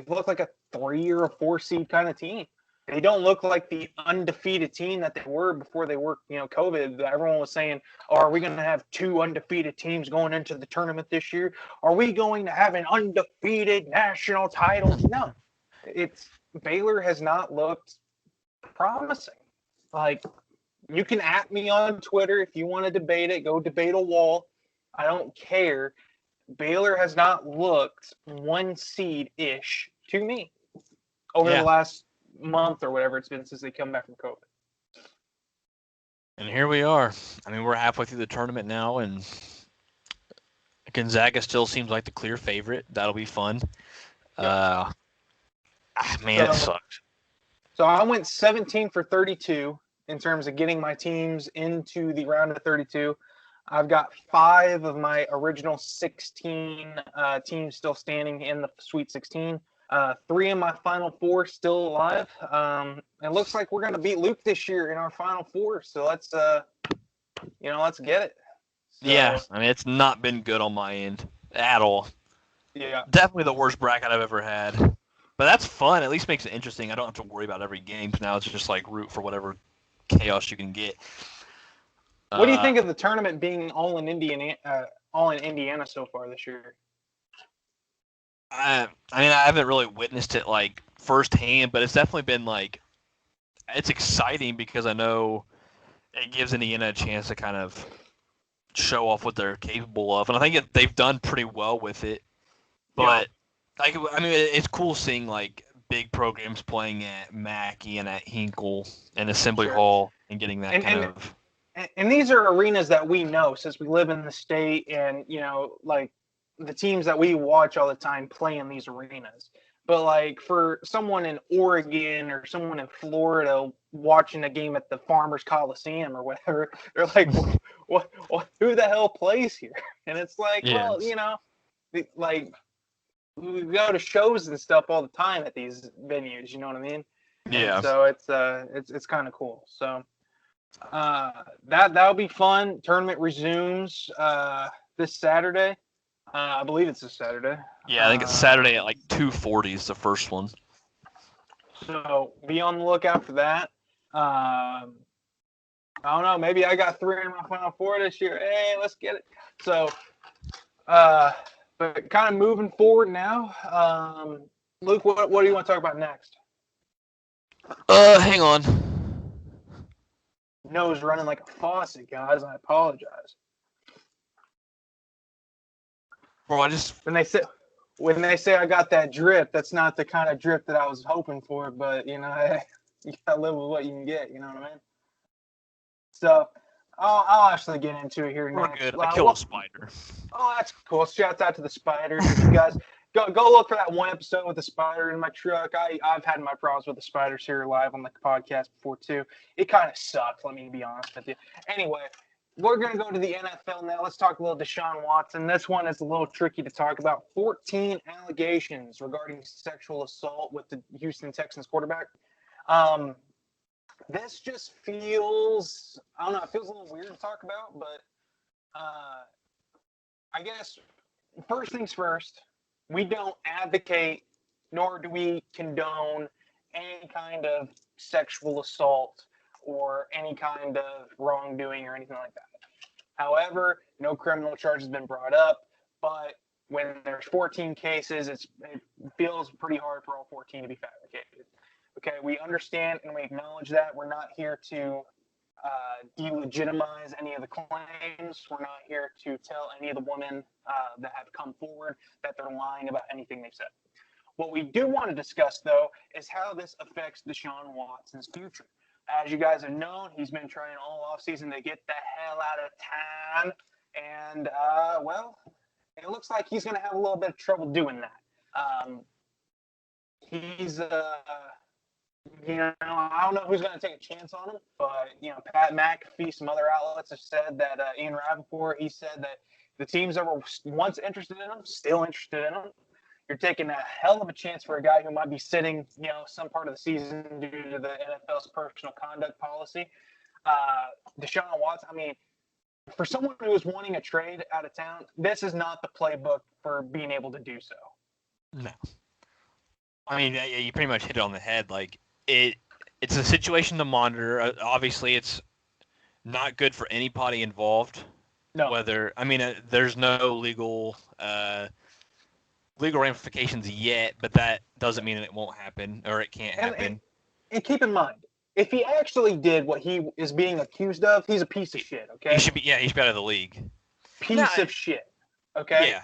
looked like a 3 or a 4 seed kind of team. They don't look like the undefeated team that they were before they were, COVID. Everyone was saying, "Oh, are we going to have 2 undefeated teams going into the tournament this year? Are we going to have an undefeated national title?" No, Baylor has not looked promising. Like, you can at me on Twitter if you want to debate it. Go debate a wall. I don't care. Baylor has not looked 1 seed-ish to me over the last month or whatever it's been since they come back from COVID. And here we are. I mean, we're halfway through the tournament now, and Gonzaga still seems like the clear favorite. That'll be fun. Yep. It sucks. So I went 17 for 32 in terms of getting my teams into the round of 32. I've got 5 of my original 16 teams still standing in the Sweet 16. 3 of my Final 4 still alive. It looks like we're going to beat Luke this year in our Final 4. So let's get it. So, yeah, I mean, it's not been good on my end at all. Yeah. Definitely the worst bracket I've ever had. But that's fun. At least makes it interesting. I don't have to worry about every game. Now it's just like root for whatever chaos you can get. What do you think of the tournament being all in Indiana so far this year? I mean, I haven't really witnessed it like firsthand, but it's definitely been like it's exciting because I know it gives Indiana a chance to kind of show off what they're capable of, and I think they've done pretty well with it. But it's cool seeing like big programs playing at Mackey and at Hinkle and Assembly Hall and getting that kind of. And these are arenas that we know since we live in the state, and like the teams that we watch all the time play in these arenas. But like for someone in Oregon or someone in Florida watching a game at the Farmers Coliseum or whatever, they're like, what who the hell plays here? And it's like, well, like we go to shows and stuff all the time at these venues. You know what I mean? Yeah. And so it's kind of cool. So that'll be fun. Tournament resumes this Saturday. I believe it's this Saturday. Yeah, I think it's Saturday at like 2:40 is the first one. So be on the lookout for that. I don't know. Maybe I got 3 in my Final 4 this year. Hey, let's get it. So, but kind of moving forward now. Luke, what do you want to talk about next? Hang on. Nose running like a faucet, guys. I apologize. Bro, when they say I got that drip, that's not the kind of drip that I was hoping for, but you gotta live with what you can get, you know what I mean? So I'll actually get into it here next. We're good. I killed a spider. Oh, that's cool. Shouts out to the spiders. If you guys go look for that one episode with the spider in my truck. I've had my problems with the spiders here live on the podcast before too. It kind of sucked, let me be honest with you. Anyway, we're going to go to the NFL now. Let's talk a little Deshaun Watson. This one is a little tricky to talk about. 14 allegations regarding sexual assault with the Houston Texans quarterback. This just feels, I don't know, it feels a little weird to talk about, but I guess first things first, we don't advocate nor do we condone any kind of sexual assault or any kind of wrongdoing or anything like that. However, no criminal charge has been brought up, but when there's 14 cases, it feels pretty hard for all 14 to be fabricated. Okay, we understand and we acknowledge that. We're not here to delegitimize any of the claims. We're not here to tell any of the women that have come forward that they're lying about anything they've said. What we do want to discuss, though, is how this affects Deshaun Watson's future. As you guys have known, he's been trying all offseason to get the hell out of town. And, it looks like he's going to have a little bit of trouble doing that. He's, I don't know who's going to take a chance on him. But, Pat McAfee, some other outlets have said that Ian Rappaport, he said that the teams that were once interested in him, still interested in him. You're taking a hell of a chance for a guy who might be sitting, some part of the season due to the NFL's personal conduct policy. Deshaun Watson, I mean, for someone who is wanting a trade out of town, this is not the playbook for being able to do so. No. I mean, you pretty much hit it on the head. Like, it's a situation to monitor. Obviously, it's not good for anybody involved. No. There's no legal ramifications yet, but that doesn't mean it won't happen or it can't happen. And keep in mind, if he actually did what he is being accused of, he's a piece of shit. Okay. He should be out of the league. Piece of shit. Okay. Yeah.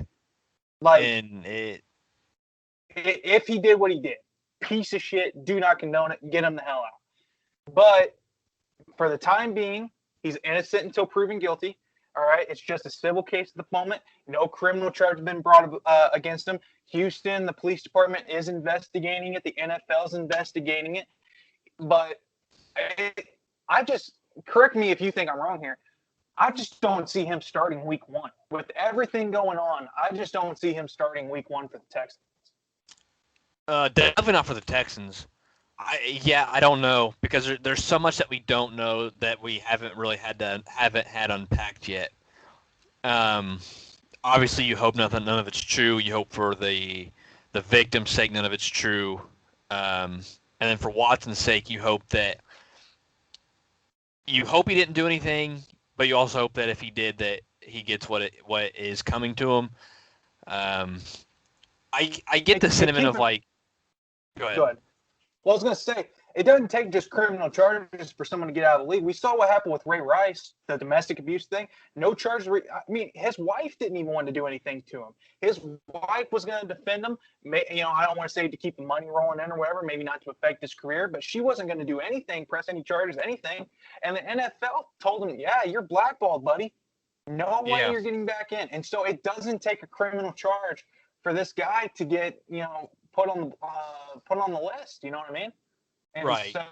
If he did what he did, piece of shit. Do not condone it. Get him the hell out. But for the time being, he's innocent until proven guilty. All right. It's just a civil case at the moment. No criminal charge has been brought against him. Houston, the police department is investigating it. The NFL's investigating it. But I just, correct me if you think I'm wrong here, I just don't see him starting week 1. With everything going on, I just don't see him starting week 1 for the Texans. Definitely not for the Texans. I don't know, because there's so much that we don't know that we haven't really had unpacked yet. Obviously, you hope none of it's true. You hope for the victim's sake none of it's true. And then for Watson's sake, you hope he didn't do anything, but you also hope that if he did, that he gets what is coming to him. I get the sentiment of like. Go ahead. Well, I was going to say, it doesn't take just criminal charges for someone to get out of the league. We saw what happened with Ray Rice, the domestic abuse thing. No charges. I mean, his wife didn't even want to do anything to him. His wife was going to defend him. I don't want to say to keep the money rolling in or whatever, maybe not to affect his career, but she wasn't going to do anything, press any charges, anything. And the NFL told him, yeah, you're blackballed, buddy. No way you're getting back in. And so it doesn't take a criminal charge for this guy to get, put on the list. You know what I mean? And right. So,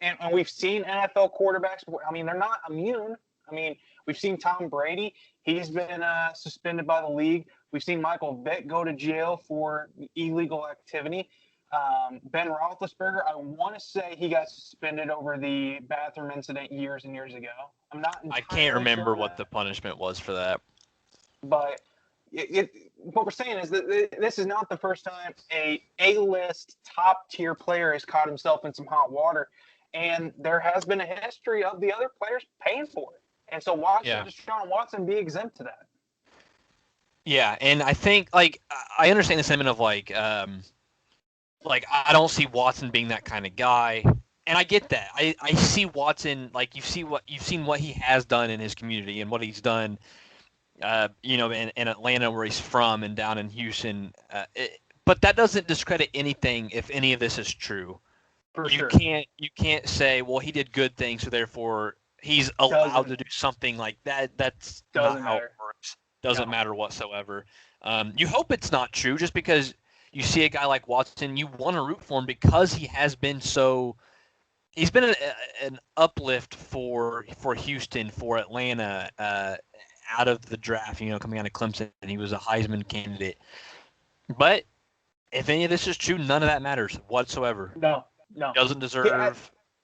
and we've seen NFL quarterbacks. I mean, they're not immune. I mean, we've seen Tom Brady. He's been suspended by the league. We've seen Michael Vick go to jail for illegal activity. Ben Roethlisberger, I want to say he got suspended over the bathroom incident years and years ago. I can't remember what the punishment was for that. But what we're saying is that this is not the first time a A-list top-tier player has caught himself in some hot water, and there has been a history of the other players paying for it. And so why should Deshaun Watson be exempt to that? Yeah, and I think, like, I understand the sentiment of, like, I don't see Watson being that kind of guy, and I get that. I see Watson, like, you've seen what he has done in his community and what he's done in Atlanta where he's from and down in Houston. But that doesn't discredit anything if any of this is true. You can't say, well, he did good things, so therefore he's allowed to do something like that. That's not how it works. Doesn't matter whatsoever. You hope it's not true, just because you see a guy like Watson, you want to root for him because he has been so. He's been an uplift for Houston, for Atlanta. Out of the draft, coming out of Clemson, and he was a Heisman candidate. But if any of this is true, none of that matters whatsoever. No. Doesn't deserve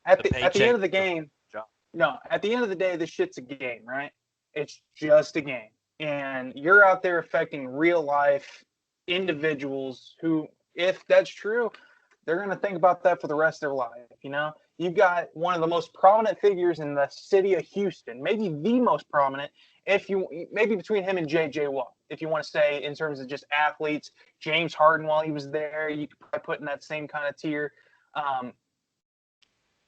at the end of the game. No, at the end of the day, this shit's a game, right? It's just a game, and you're out there affecting real life individuals who, if that's true, they're going to think about that for the rest of their life. You've got one of the most prominent figures in the city of Houston, maybe the most prominent. Maybe between him and J.J. Watt, if you want to say in terms of just athletes, James Harden while he was there, you could probably put in that same kind of tier.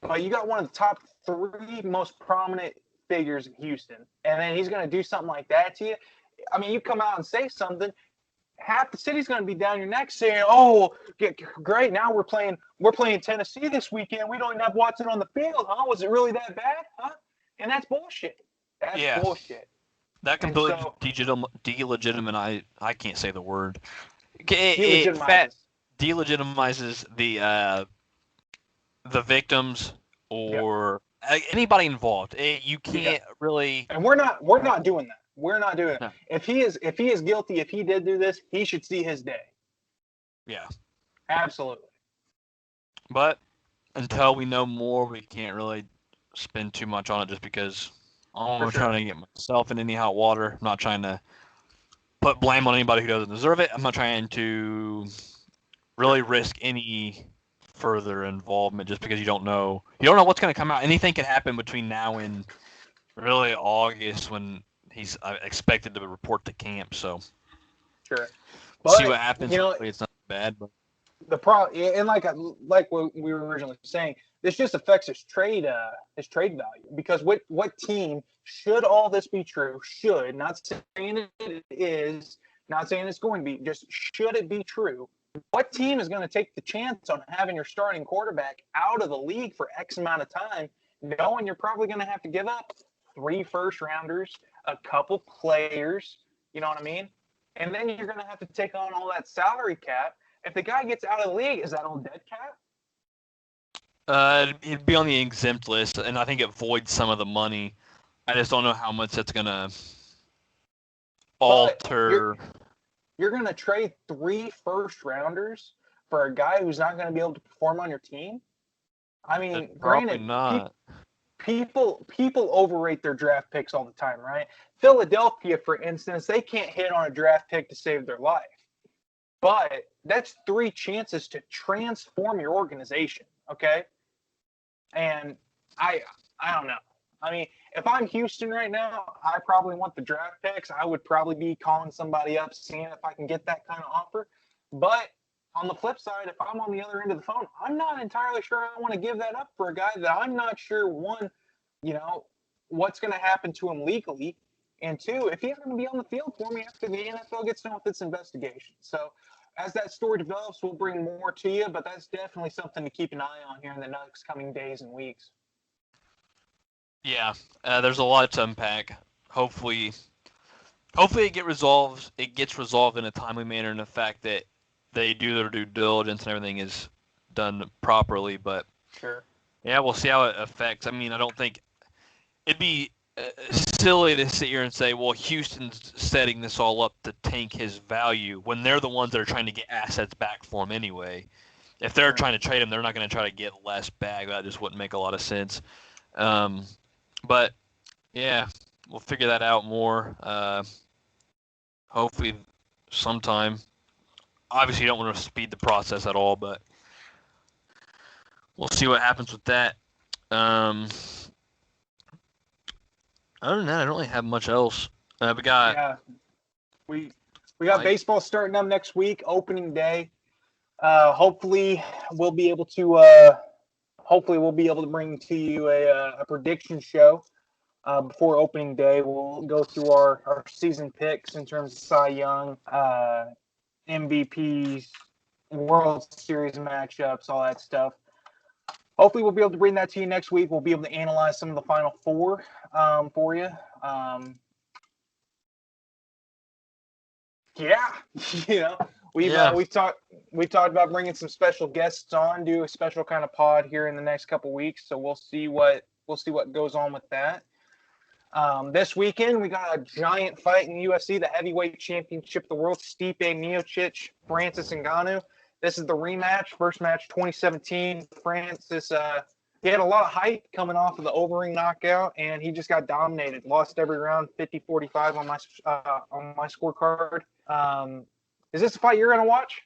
But you got one of the top 3 most prominent figures in Houston, and then he's going to do something like that to you. I mean, you come out and say something, half the city's going to be down your neck saying, "Oh, great! Now we're playing Tennessee this weekend. We don't even have Watson on the field, huh? Was it really that bad, huh?" And that's bullshit. That's bullshit. That completely delegitimizes. I can't say the word. Delegitimizes the victims or anybody involved. You can't really. And we're not doing that. We're not doing it. No. If he is guilty, if he did do this, he should see his day. Yeah. Absolutely. But until we know more, we can't really spend too much on it just because I'm For not sure. trying to get myself in any hot water. I'm not trying to put blame on anybody who doesn't deserve it. I'm not trying to really risk any further involvement just because you don't know. You don't know what's going to come out. Anything can happen between now and really August when he's expected to report to camp. So Sure. we'll see But, what happens. you know, Hopefully it's not bad. But the pro and like what we were originally saying, this just affects his trade value, because what team, should all this be true, should, not saying it is, not saying it's going to be, just should it be true, what team is going to take the chance on having your starting quarterback out of the league for X amount of time, knowing you're probably going to have to give up 3 first rounders, a couple players, you know what I mean, and then you're going to have to take on all that salary cap. If the guy gets out of the league, is that all dead cap? it'd be on the exempt list, and I think it voids some of the money. I just don't know how much that's going to But alter. you're going to trade 3 first rounders for a guy who's not going to be able to perform on your team. I mean, Probably granted, not. people overrate their draft picks all the time, right? Philadelphia, for instance, they can't hit on a draft pick to save their life. But that's 3 chances to transform your organization, okay? And I don't know. I mean, if I'm Houston right now, I probably want the draft picks. I would probably be calling somebody up, seeing if I can get that kind of offer. But on the flip side, if I'm on the other end of the phone, I'm not entirely sure I want to give that up for a guy that I'm not sure, one, you know, what's going to happen to him legally, and 2, if he's going to be on the field for me after the NFL gets done with its investigation. So as that story develops, we'll bring more to you, but that's definitely something to keep an eye on here in the next coming days and weeks. Yeah, there's a lot to unpack. Hopefully it gets resolved in a timely manner, and the fact that they do their due diligence and everything is done properly. But Sure. yeah, we'll see how it affects. I mean, I don't think it'd be silly to sit here and say, well, Houston's setting this all up to tank his value when they're the ones that are trying to get assets back for him anyway. If they're trying to trade him, they're not going to try to get less back. That just wouldn't make a lot of sense. But yeah, we'll figure that out more. Hopefully sometime. Obviously, you don't want to speed the process at all, but we'll see what happens with that. Other than that, I don't really have much else. We got we got baseball starting up next week, opening day. Hopefully we'll be able to bring to you a prediction show before opening day. We'll go through our season picks in terms of Cy Young, MVPs, World Series matchups, all that stuff. Hopefully we'll be able to bring that to you next week. We'll be able to analyze some of the Final Four for you. We've talked about bringing some special guests on, do a special kind of pod here in the next couple weeks. So we'll see what goes on with that. This weekend we got a giant fight in the UFC, the heavyweight championship of the world. Stipe Miocic, Francis Ngannou. This is the rematch. First match 2017. Francis, he had a lot of hype coming off of the Overeem knockout, and he just got dominated. Lost every round, 50-45 on my scorecard. Is this a fight you're gonna watch?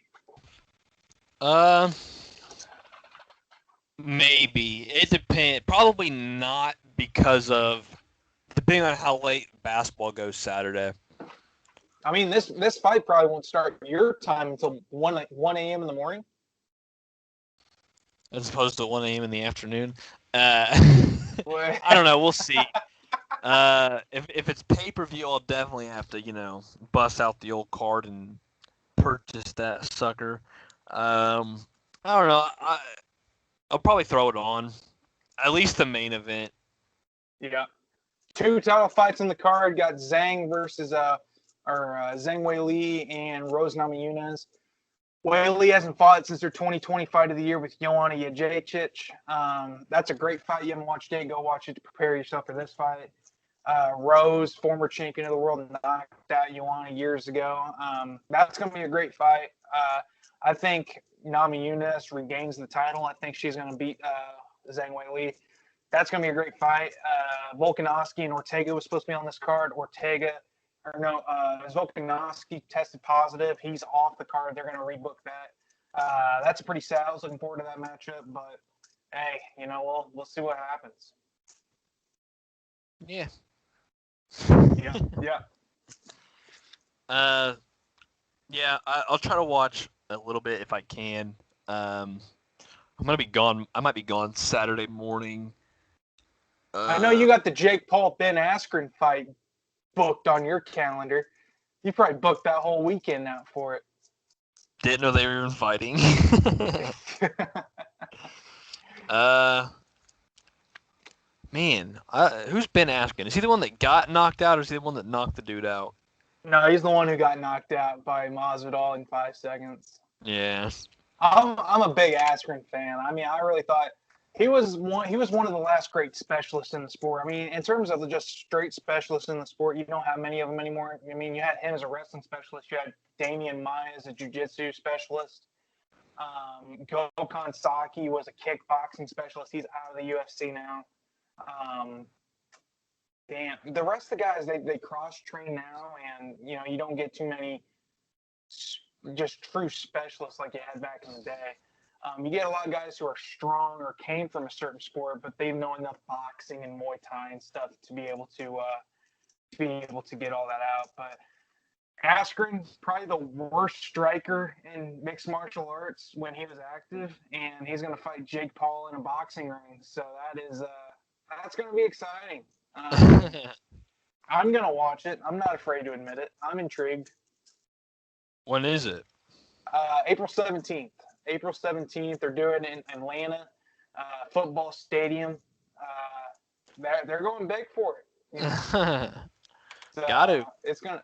Maybe. It depends. Probably not, because of depending on how late basketball goes Saturday. I mean, this fight probably won't start your time until 1 a.m. in the morning. As opposed to 1 a.m. in the afternoon. I don't know. We'll see. If it's pay-per-view, I'll definitely have to, bust out the old card and purchase that sucker. I don't know. I'll probably throw it on. At least the main event. Yeah. 2 title fights on the card. Got Zhang versus Zhang Weili and Rose Namajunas. Weili hasn't fought since their 2020 fight of the year with Joanna Jędrzejczyk. That's a great fight. You haven't watched it, go watch it to prepare yourself for this fight. Rose, former champion of the world, knocked out Joanna years ago. That's going to be a great fight. I think Nami Yunus regains the title. I think she's going to beat Zhang Weili. That's going to be a great fight. Volkanovski and Ortega was supposed to be on this card. Volkanovski tested positive. He's off the card. They're going to rebook that. That's pretty sad. I was looking forward to that matchup, but hey, we'll see what happens. Yeah. Yeah. Yeah, I'll try to watch a little bit if I can. I'm gonna be gone. I might be gone Saturday morning. I know you got the Jake Paul Ben Askren fight booked on your calendar. You probably booked that whole weekend out for it. Didn't know they were even fighting. Man, who's Ben Askren? Is he the one that got knocked out, or is he the one that knocked the dude out? No, he's the one who got knocked out by Masvidal in 5 seconds. Yeah. I'm a big Askren fan. I mean, I really thought he was one of the last great specialists in the sport. I mean, in terms of just straight specialists in the sport, you don't have many of them anymore. I mean, you had him as a wrestling specialist. You had Damian Maia as a jiu-jitsu specialist. Gokhan Saki was a kickboxing specialist. He's out of the UFC now. The rest of the guys, they cross-train now, and, you don't get too many just true specialists like you had back in the day. You get a lot of guys who are strong or came from a certain sport, but they know enough boxing and Muay Thai and stuff to be able to get all that out. But Askren, probably the worst striker in mixed martial arts when he was active, and he's going to fight Jake Paul in a boxing ring. So that's going to be exciting. I'm going to watch it. I'm not afraid to admit it. I'm intrigued. When is it? April 17th. April 17th. They're doing it in Atlanta, football stadium. They're going big for it. So, Got to. It's gonna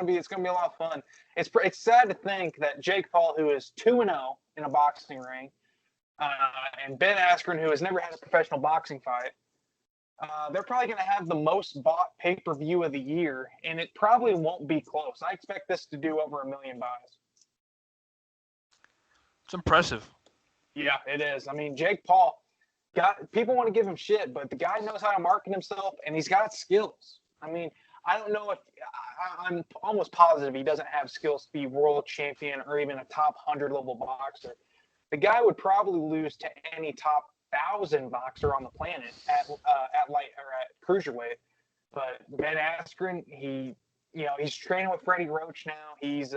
be a lot of fun. It's sad to think that Jake Paul, who is 2-0 in a boxing ring, and Ben Askren, who has never had a professional boxing fight, they're probably going to have the most bought pay-per-view of the year, and it probably won't be close. I expect this to do over 1 million buys. It's impressive. Yeah, it is. I mean, Jake Paul, people want to give him shit, but the guy knows how to market himself, and he's got skills. I mean, I don't know if I'm almost positive he doesn't have skills to be world champion or even a top 100 level boxer. The guy would probably lose to any top 1,000 boxer on the planet at light or at cruiserweight. But Ben Askren, he's training with Freddie Roach now. He's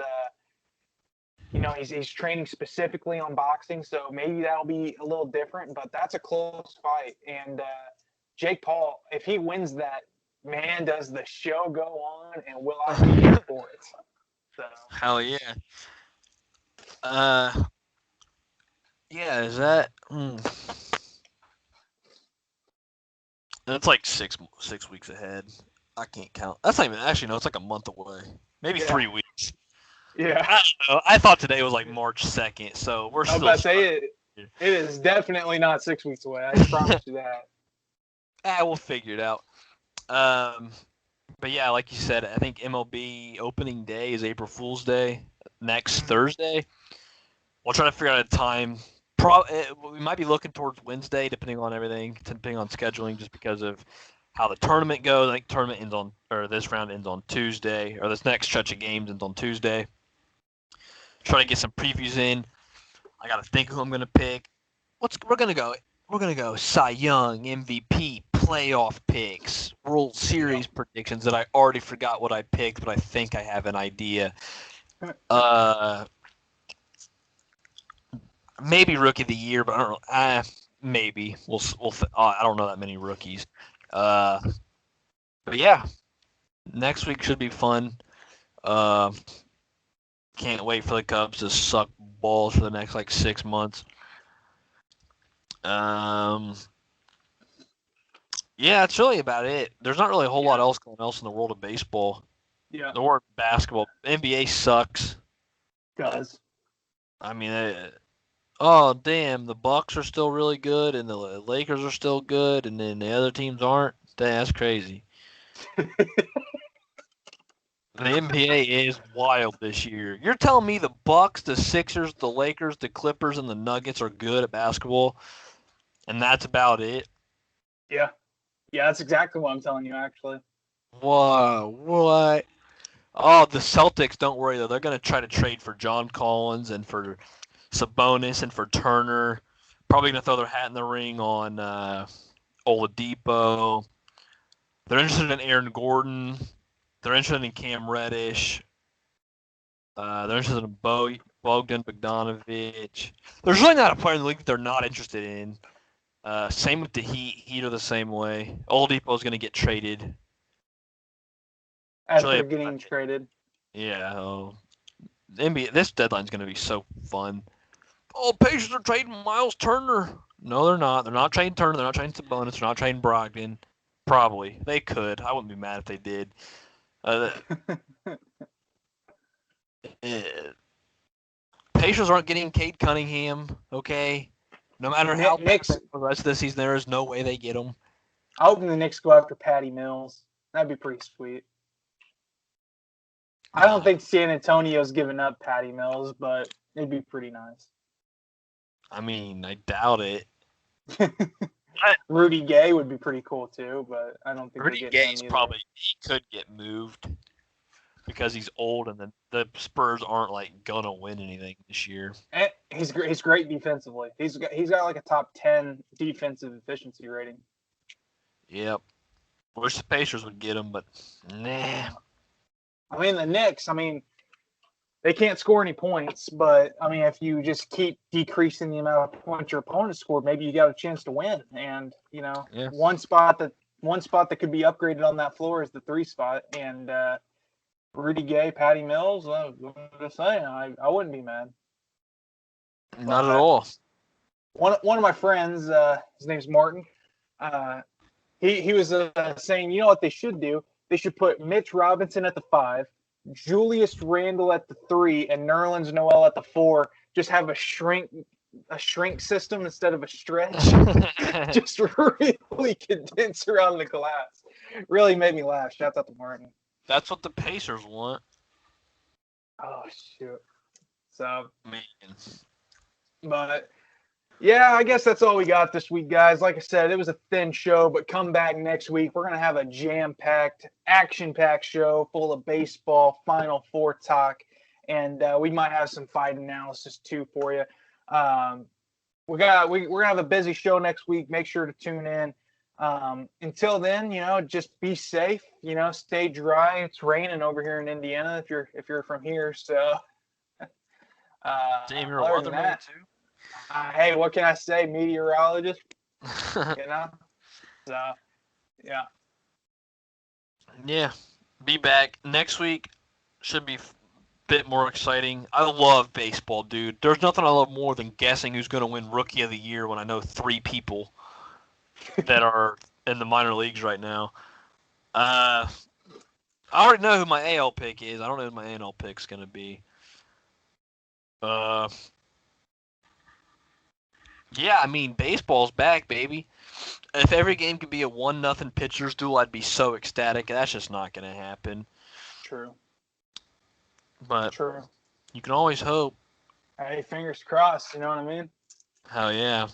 training specifically on boxing, so maybe that'll be a little different. But that's a close fight, and Jake Paul, if he wins that, man, does the show go on, and will I be here for it? So. Hell yeah. Yeah, is that? It's like six weeks ahead. I can't count. That's not even actually. No, it's like a month away. Maybe 3 weeks. Yeah. I don't know. I thought today was like March 2nd, so we're still. I was about to say it is definitely not 6 weeks away. I promise you that. We'll figure it out. But yeah, like you said, I think MLB opening day is April Fool's Day next Thursday. We'll try to figure out a time. We might be looking towards Wednesday, depending on everything, depending on scheduling, just because of how the tournament goes. I think tournament ends this round ends on Tuesday, or this next stretch of games ends on Tuesday. Try to get some previews in. I got to think who I'm going to pick. We're going to go Cy Young, MVP, playoff picks, World Series predictions that I already forgot what I picked, but I think I have an idea. Maybe Rookie of the Year, but I don't know. Maybe I don't know that many rookies. But yeah, next week should be fun. Can't wait for the Cubs to suck balls for the next 6 months. Yeah, that's really about it. There's not really a whole lot else going on in the world of baseball. Yeah. The world of basketball. NBA sucks. Does. I mean, oh damn, the Bucks are still really good, and the Lakers are still good, and then the other teams aren't. That's crazy. The NBA is wild this year. You're telling me the Bucks, the Sixers, the Lakers, the Clippers, and the Nuggets are good at basketball, and that's about it? Yeah. Yeah, that's exactly what I'm telling you, actually. Whoa, what? Oh, the Celtics, don't worry, though. They're going to try to trade for John Collins and for Sabonis and for Turner. Probably going to throw their hat in the ring on Oladipo. They're interested in Aaron Gordon. They're interested in Cam Reddish. They're interested in Bogdan Bogdanovic. There's really not a player in the league that they're not interested in. Same with the Heat. Heat are the same way. Oladipo is going to get traded. As they're getting traded. Yeah. NBA, this deadline's going to be so fun. Oh, Pacers are trading Miles Turner. No, they're not. They're not trading Turner. They're not trading Sabonis. They're not trading Brogdon. Probably. They could. I wouldn't be mad if they did. Pacers aren't getting Cade Cunningham, okay? No matter how Knicks, the rest of the season, there is no way they get him. I hope the Knicks go after Patty Mills. That'd be pretty sweet. I don't think San Antonio's giving up Patty Mills, but it'd be pretty nice. I mean, I doubt it. Rudy Gay would be pretty cool too, but I don't think Rudy Gay's probably he could get moved because he's old and the Spurs aren't like gonna win anything this year. And he's great defensively. He's got like a top 10 defensive efficiency rating. Yep. Wish the Pacers would get him, but nah. I mean the Knicks. I mean they can't score any points, but I mean if you just keep decreasing the amount of points your opponent scored, maybe you got a chance to win. And you know, one spot that could be upgraded on that floor is the 3 spot. And Rudy Gay, Patty Mills. I'm just saying, I wouldn't be mad. Not at all. One of my friends, his name's Martin. He was saying, you know what they should do? They should put Mitch Robinson at the 5, Julius Randle at the 3, and Nerlens Noel at the 4. Just have a shrink system instead of a stretch. Just really condense around the glass. Really made me laugh. Shouts out to Martin. That's what the Pacers want. Oh shoot. So man. But yeah, I guess that's all we got this week, guys. Like I said, it was a thin show, but come back next week. We're gonna have a jam-packed, action-packed show full of baseball, Final Four talk, and we might have some fight analysis too for you. We're gonna have a busy show next week. Make sure to tune in. Until then, you know, just be safe. You know, stay dry. It's raining over here in Indiana. If you're from here, so. Damn, you're a weatherman too. Hey, what can I say? Meteorologist. You know. So, yeah. Yeah, be back next week. Should be a bit more exciting. I love baseball, dude. There's nothing I love more than guessing who's going to win Rookie of the Year when I know 3 people that are in the minor leagues right now. I already know who my AL pick is. I don't know who my NL pick's going to be. Yeah, I mean, baseball's back, baby. If every game could be a 1-0 pitcher's duel, I'd be so ecstatic. That's just not going to happen. True. But True. You can always hope. Hey, fingers crossed, you know what I mean? Hell yeah.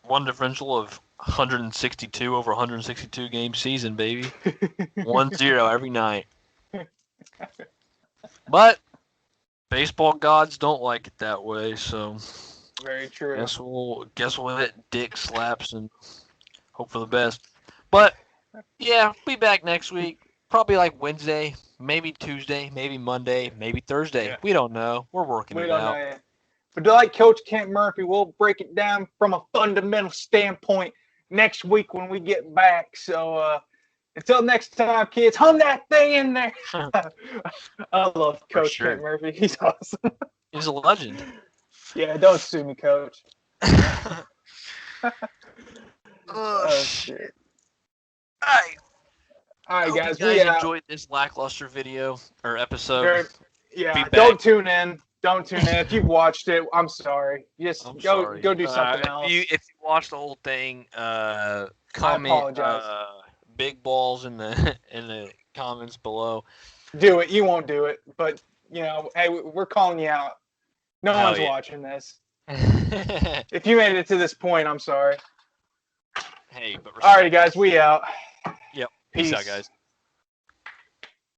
One differential of 162 over 162 game season, baby. 1-0 every night. But baseball gods don't like it that way, so very true. Guess we'll hit dick slaps and hope for the best. But yeah, be back next week. Probably like Wednesday, maybe Tuesday, maybe Monday, maybe Thursday. Yeah. We don't know. We're working it out. Know. But like Coach Kent Murphy, we'll break it down from a fundamental standpoint next week when we get back. So until next time, kids, hum that thing in there. I love Coach Kent Murphy. He's awesome. He's a legend. Yeah, don't sue me, Coach. Oh, shit. All right, guys. You guys enjoyed this lackluster video or episode. Yeah, don't tune in. Don't tune in. If you've watched it, I'm sorry. Just go do something else. If you watched the whole thing, comment big balls in the comments below. Do it. You won't do it, but hey, we're calling you out. No Hell one's yeah. watching this. If you made it to this point, I'm sorry. Hey, but Alrighty, guys, we out. Yep. Peace out, guys.